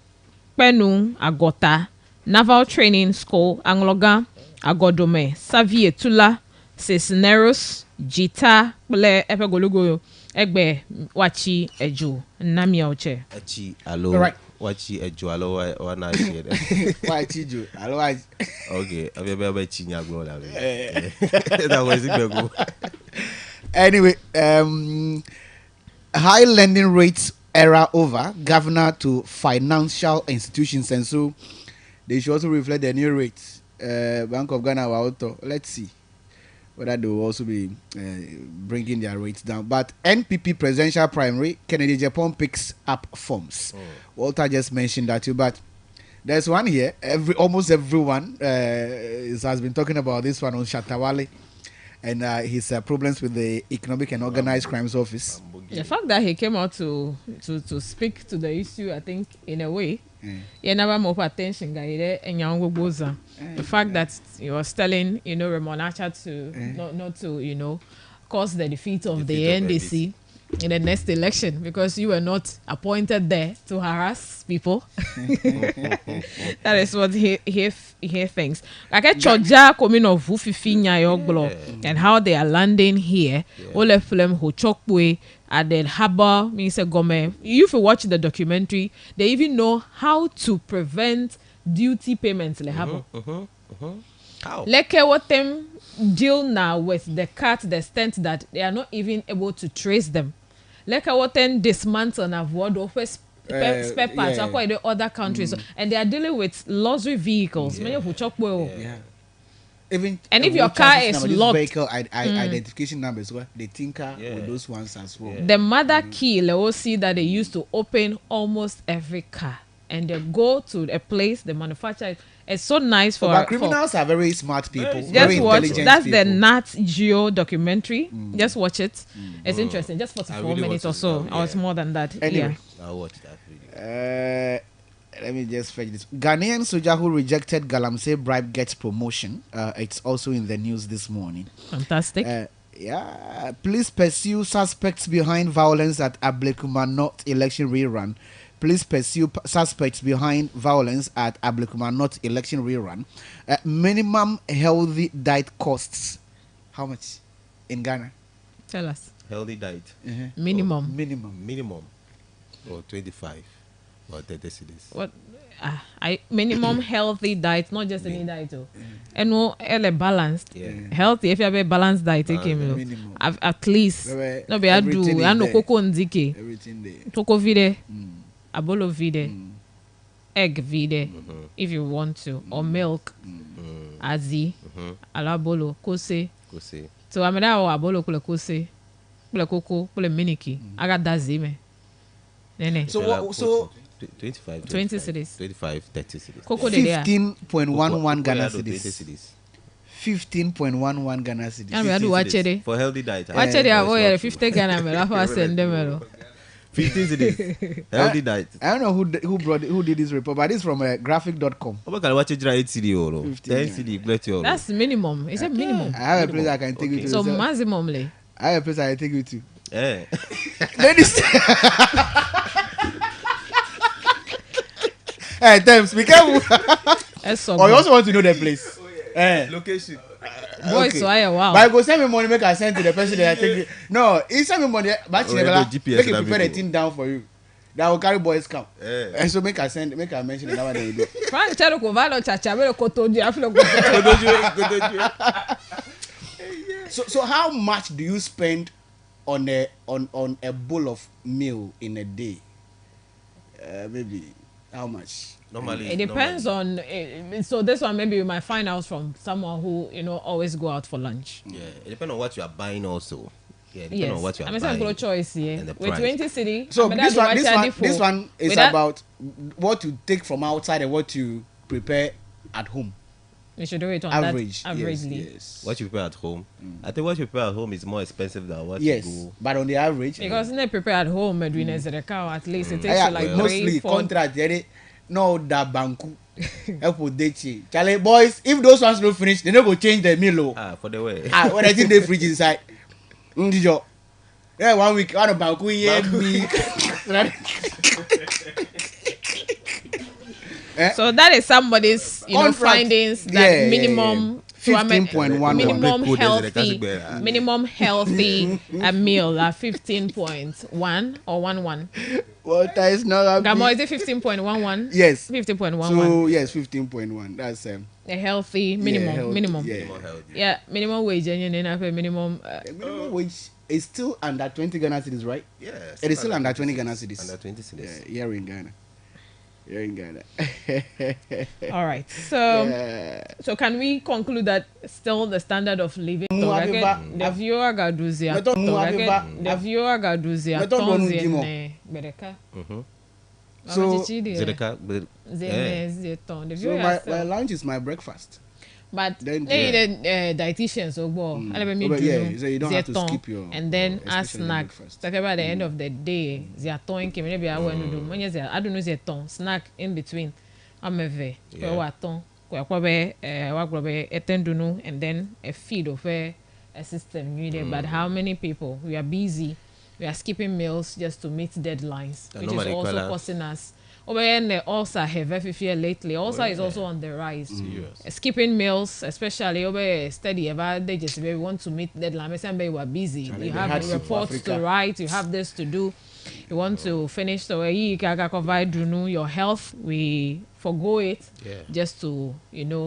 penu agota naval training school angloga agodome savie tula Cisneros jita ple epegologo egbe wachi ejo namia oche achi alo right. Wachi ejo alo wa na share wachi jo alo wachi okay abebe chinya gbo la that was it go. Anyway, high lending rates era over, governor to financial institutions, and so they should also reflect their new rates. Bank of Ghana auto. Let's see whether they will also be bringing their rates down. But NPP presidential primary, Kennedy Japan picks up forms. Walter just mentioned that too, but there's one here. Almost everyone has been talking about this one on Shatawale and his problems with the Economic and Organized Crimes Office. The fact that he came out to speak to the issue, I think, in a way, he never more attention. The fact that he was telling, Ramon Archer to not to, cause the defeat of the NDC in the next election because you were not appointed there to harass people. That is what he thinks. Like a Choja coming of Wufifi Nyayoglo and how they are landing here. Ole Flem Hochokwe at the harbor means Gome. If you watch the documentary, they even know how to prevent duty payments. How? Leke what them deal now with the cut the extent that they are not even able to trace them. Leke what them dismantle and avoid offers spare parts across the other countries, and they are dealing with luxury vehicles. Many who chop well. Even and if your car is locked, vehicle identification numbers, they tinker with those ones as well. The mother key, let's see that they used to open almost every car, and they go to a place they manufacture it. It's so nice for. But criminals are very smart people. Just watch. That's people. The Nat Geo documentary. Just watch it. It's interesting. Just 44 minutes or so. Or it's more than that. Anyway, I'll watch that video. Let me just fetch this. Ghanaian soldier who rejected Galamsey bribe gets promotion. It's also in the news this morning. Fantastic. Police pursue suspects behind violence at Ablekuma North election rerun. Police pursue suspects behind violence at Ablekuma North election rerun. Minimum healthy diet costs. How much in Ghana? Tell us. Healthy diet. Minimum. Or 25. Or 30 cedis. What? Minimum healthy diet, not just any diet. And no, balanced. Healthy. If you have a balanced diet, at least. No, be adu. I know cocoa ndike. Everything there. Cocoa vide. Abolo vide, egg vide, if you want to, or milk, azi, alabolo, kose. So I'm now abolo kule kose, kule koko, kule miniki. I got that zime. Nene. So 25, 20 cities. 25, 30 cities. Coco 15.11 Ghana cedis. 15.11 Ghana cedis. And we had to watch it. For healthy diet. Watch it, 50 Ghana me. I send them. 15 cities. Healthy diet. I don't know who did this report, but it's from graphic.com. How can watch it 8 CD or 10 CD? That's minimum. It's a minimum. I have a place I can take you to. So maximum. I have a place I can take you to. Eh. Ladies. Hey, Thames, be careful. Or you also want to know the place? Location. Boy, so I wow. But I go send me money, make I send to the person that I take. No, he send me money, but Oh, yeah, never go GPS make you and prepare the everything. thing down for you. That will carry boys come. Eh. And so make I mention that one. Then you do. Frank Chero ko valo chacha velo kotoji afilo kotoji. So how much do you spend on a bowl of meal in a day? Maybe how much? Normally. It depends on. So this one maybe you might find out from someone who always go out for lunch. Yeah, it depends on what you are buying also. Yeah, it depends Yes, on what you are I'm buying. saying choice here and the with price. 20 city. So I mean, this that's one what this one is With that, about what you take from outside and what you prepare at home. we should do it on Average. that averagely. Yes. What you prepare at home. I think what you prepare at home is more expensive than what Yes, you go. but on the average, Because they prepare at home, Edwin Ezereka, at least it takes yeah, you like mostly 3-4. contract. No, that banku. Help with dachi. Charlie boys, if those ones don't finish, they don't go change the meal. For the way. When I think they fridge inside. Ndijo. Yeah, 1 week, one of banku yeah me. So that is somebody's Contract, findings that yeah, minimum. So I mean, 15.11. minimum Code is healthy, the minimum healthy a meal at 15.1 or 11. Water is not Gamo, is it 15.11? Yes. 15.11. So yes, 15.1. That's A healthy minimum, healthy, minimum. Yeah. More healthy. Yeah, minimum wage and then have a minimum. Minimum wage is still under 20 Ghana cedis, right? Yeah. It is still under 20 Ghana cedis. Under 20 cities. Yeah, here in Ghana. Here in Ghana. All right. So, Yeah. so can we conclude that still the standard of living? Mu abeba- The viewer gaduzi Meto mu abeba- the viewer gaduzi Meto mu atonzi ndimo. ne bereka. So, Zedeka, but yeah. The So viewer my lunch is my breakfast. but then- the dietitians ogbo Yeah, so you don't have to skip your and then as especially snack breakfast. talk about the end of the day ziaton ke maybe I want to do money I don't know ziaton snack in between ameve Yeah. ko waton ko akwabe wagbobe etendunu and then a feed of a system needed but how many people we are busy we are skipping meals just to meet deadlines which is normally also Kuala- causing us over here ulcer have every lately ulcer is also on the rise skipping meals especially over steady about they just we want to meet deadline maybe you are busy Charlie, you they have had South reports to Africa. write you have this to do you want to finish so you can provide your health we forgo it just to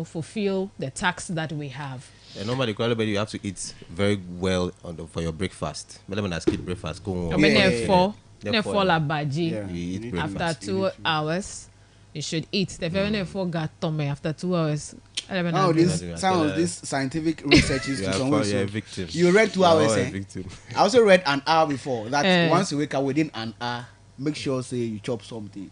fulfill the tax that we have. And normally, you have to eat very well for your breakfast. But when I skip breakfast, go on. I mean, Yeah. therefore Therefore, labaji Yeah. You eat You need breakfast. after 2 hours you should eat the very for gatome after 2 hours. Oh, some of these scientific researches You to are some you're a so victim. you read 2 You are hours, a eh? victim. I also read an hour before that once you wake up within an hour, make sure say you chop something.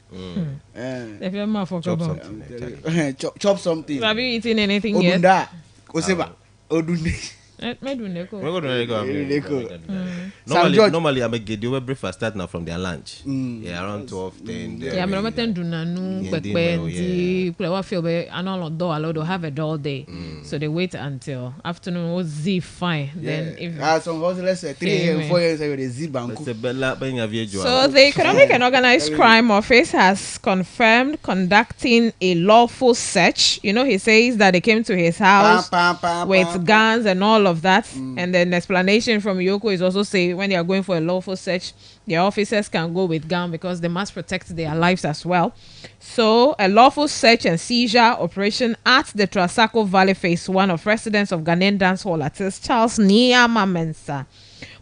If you're more for Chop about. something. chop something. Have you eaten anything yet? Odunda. Koseba. Odunde. Meduneko. We're going to go. Sam Normally, George. normally I'm a get you breakfast start now from their lunch. Yeah, around 12, 10. Yeah, I'm not dunanu, Yeah, but dinner, the play what feel be another door allowed to have it all day. So they wait until afternoon was z fine. Then if Some hustlers say 3 a.m., 4 a.m. say they zip It's a banku. bella bang of your So the Economic and Organized Crime Office has confirmed conducting a lawful search. He says that they came to his house with guns and all of that. And then the explanation from Yoko is also saying when they are going for a lawful search, their officers can go with gun because they must protect their lives as well. So a lawful search and seizure operation at the Trasaco Valley Phase 1 of residents of Ghanaian dancehall artist Charles Niyama Mensah,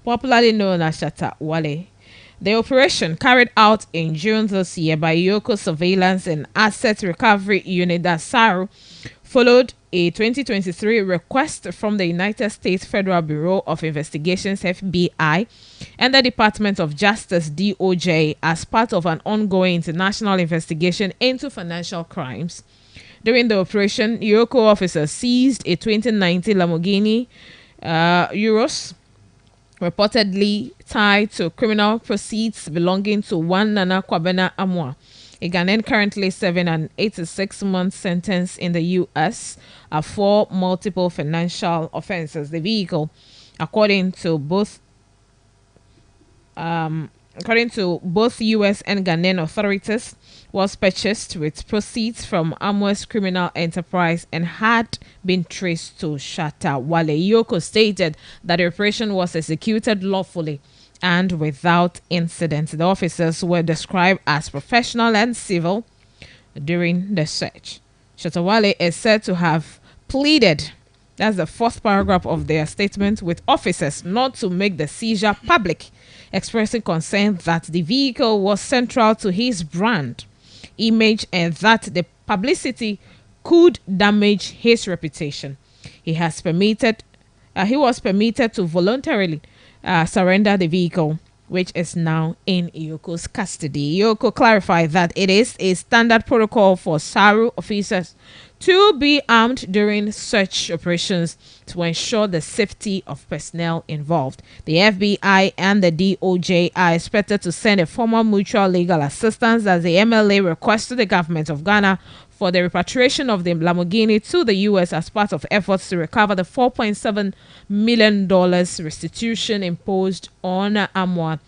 popularly known as Shatta Wale. The operation, carried out in June this year by Yoko Surveillance and Asset Recovery Unit (SARU), followed a 2023 request from the United States Federal Bureau of Investigations (FBI) and the Department of Justice (DOJ) as part of an ongoing international investigation into financial crimes. During the operation, Yoko officers seized a 2019 Lamborghini Urus, reportedly tied to criminal proceeds belonging to one Nana Kwabena Amwa, a Ghanaian currently serving an 86-month sentence in the U.S. For multiple financial offenses. The vehicle, according to both according to both U.S. and Ghanaian authorities, was purchased with proceeds from Amwes criminal enterprise and had been traced to Shatta Wale. Yoko stated that the operation was executed lawfully and without incident. The officers were described as professional and civil during the search. Shatta Wale is said to have pleaded, that's the fourth paragraph of their statement, with officers not to make the seizure public, expressing concern that the vehicle was central to his brand image and that the publicity could damage his reputation. He was permitted to voluntarily surrender the vehicle, which is now in Iyoko's custody. Iyoko clarified that it is a standard protocol for SARU officers to be armed during search operations to ensure the safety of personnel involved. The FBI and the DOJ are expected to send a formal mutual legal assistance as the MLA requests to the government of Ghana for the repatriation of the Lamborghini to the U.S. as part of efforts to recover the $4.7 million restitution imposed on Amwa.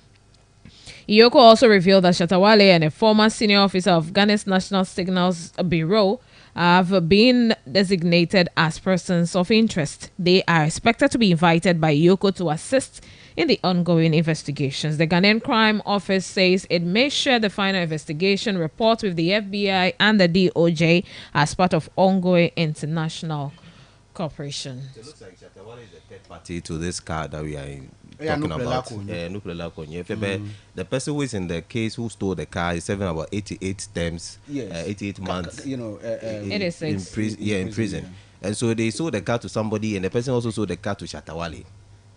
Iyoko also revealed that Shatta Wale and a former senior officer of Ghana's National Signals Bureau have been designated as persons of interest. They are expected to be invited by Iyoko to assist in the ongoing investigations. The Ghanaian Crime Office says it may share the final investigation report with the FBI and the DOJ as part of ongoing international cooperation. It looks like Shatta Wale is a third party to this car that we are talking about. about. The person who is in the case who stole the car is serving about 88 terms, Yes. 88 months. It is in prison. Yeah. And so they sold the car to somebody, and the person also sold the car to Shatta Wale.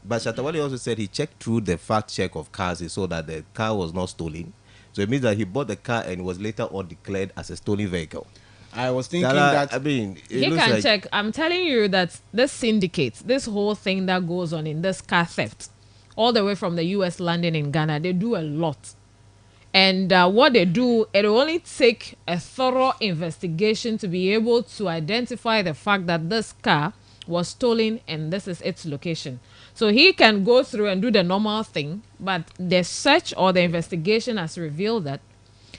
But Shatta Wale also said he checked through the fact check of cars. He saw that the car was not stolen. So it means that he bought the car and was later on declared as a stolen vehicle. I was thinking that I mean, it He looks can like check. I'm telling you that this syndicate, this whole thing that goes on in this car theft, all the way from the U.S. landing in Ghana, they do a lot. And what they do, it will only take a thorough investigation to be able to identify the fact that this car was stolen and this is its location. So he can go through and do the normal thing, but the search or the investigation has revealed that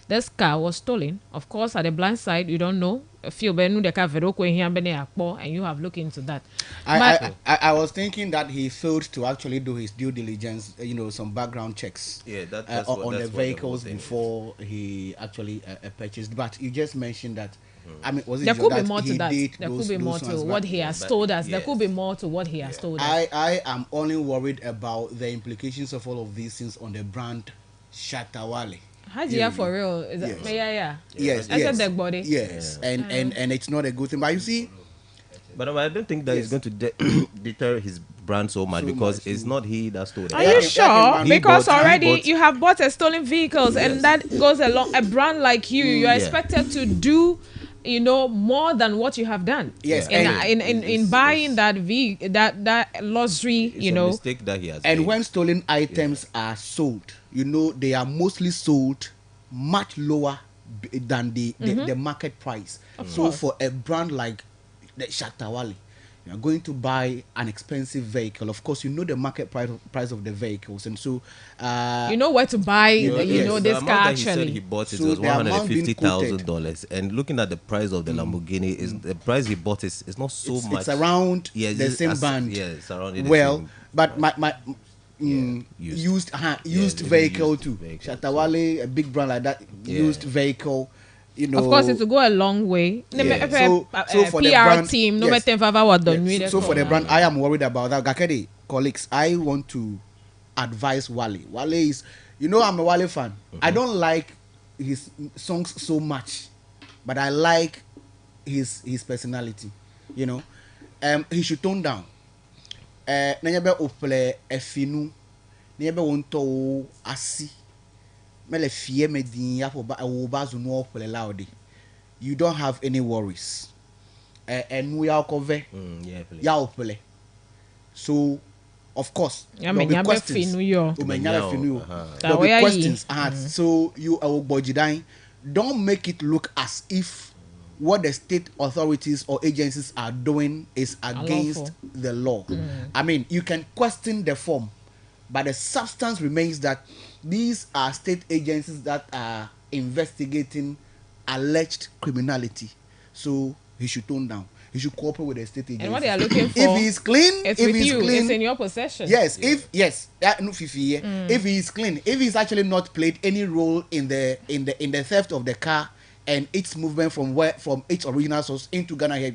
this car was stolen. Of course, at the blind side, you don't know. And you have looked into that. I was thinking that he failed to actually do his due diligence, some background checks on the vehicles before he actually purchased. But you just mentioned that. I mean, was it there sure could be that more to he that. did There those- could be those more to ones, what but- he has told us. There yes. could be more to what he has told us. I am only worried about the implications of all of these things on the brand Shatta Wale. Hajia for real. Is that, Yes. yeah. Yes, I said dead body. Yes, and it's not a good thing. But you see, But I don't think that Yes. is going to deter his brand so much So because much. it's not he that stole it. Are Yeah, you he sure? bought- Because he already bought- you have bought a stolen vehicles, and Yes. that goes along. A brand like you, you are Yeah. expected to do, more than what you have done. Yes, in buying that that luxury, It's a mistake that he has and made. when stolen items are sold, they are mostly sold much lower than the market price. So course. for a brand like the Shatta Wale, you are going to buy an expensive vehicle. Of course, the market price of the vehicles, and so You know where to buy. Yes. This the car amount that he said he actually. bought it So was the amount being $150,000, and looking at the price of the Lamborghini, is the price he bought is not so it's, much. it's around Yeah, the it's same as- band. yeah, it's around the Well, same- but my used. used even vehicle used too. vehicle, Shatta Wale, a big brand like that, Yeah. used vehicle. Of course, it will go a long way. Yeah. So for the PR brand- team, no yes. matter what done. Yeah, so for the brand, I am worried about that. Gakede, colleagues, I want to advise Wale. Wale is, I'm a Wale fan. I don't like his songs so much, but I like his personality. He should tone down. Nanyebe ople efinu, nanyebe wonto asi. Mele fie medin ya for ba zo no ople laudi. You don't have any worries. And we are cover. Yeah, please. Ya ople. So, of course, Ya there'll be menyabe questions. finu yo. Umenyabe finu yo. Uh-huh. There'll That way be are questions. ye. So you Bojidain, don't make it look as if what the state authorities or agencies are doing is against Unlawful. the law. I mean, you can question the form, but the substance remains that these are state agencies that are investigating alleged criminality. So he should tone down. He should cooperate with the state agencies. And what they are looking for, if he's clean, it's if with he's you. clean, It's in your possession. yes. No, Fifi, yeah. If he's clean, if he's actually not played any role in the theft of the car and its movement from its original source into Ghana here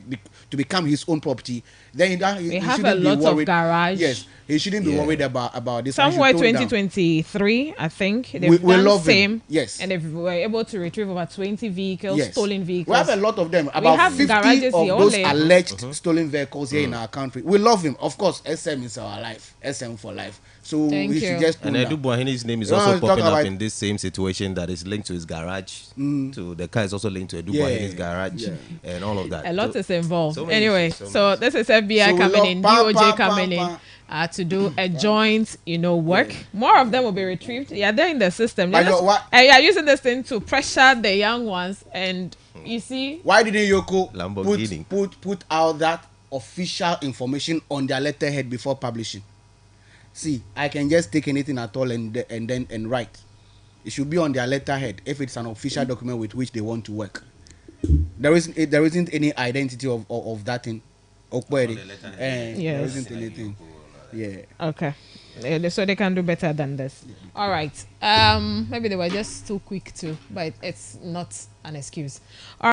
to become his own property, then he have shouldn't a lot be worried. of garage. Yes, he shouldn't be worried about this. Somewhere He should tone down. 2023, I think they've We done love him. same. Yes. And they were able to retrieve over 20 vehicles, Yes. stolen vehicles. We have a lot of them. About have 50 garages of here those only. alleged stolen vehicles here in our country. We love him. Of course, SM is our life. SM for life. So Thank we you. should just tone And down. Edu Buahini's name is You also want to popping talk up about- in this same situation that is linked to his garage. To the car is also linked to Edu Buahini's garage and all of that. A lot is involved. so many Anyway, issues, so so this is FBI So we coming love in, pa, DOJ pa, coming pa, in to do a joint, work. More of them will be retrieved. Yeah, they're in the system. But Let us- what- and you are using this thing to pressure the young ones, and you see, Why didn't Yoko Lamborghini. put out that official information on their letterhead before publishing? See, I can just take anything at all and then write. It should be on their letterhead if it's an official document with which they want to work. There isn't any identity of that thing. There Yes. isn't anything. Yeah. okay, so they can do better than this. All right. Maybe they were just too quick to, but it's not an excuse. All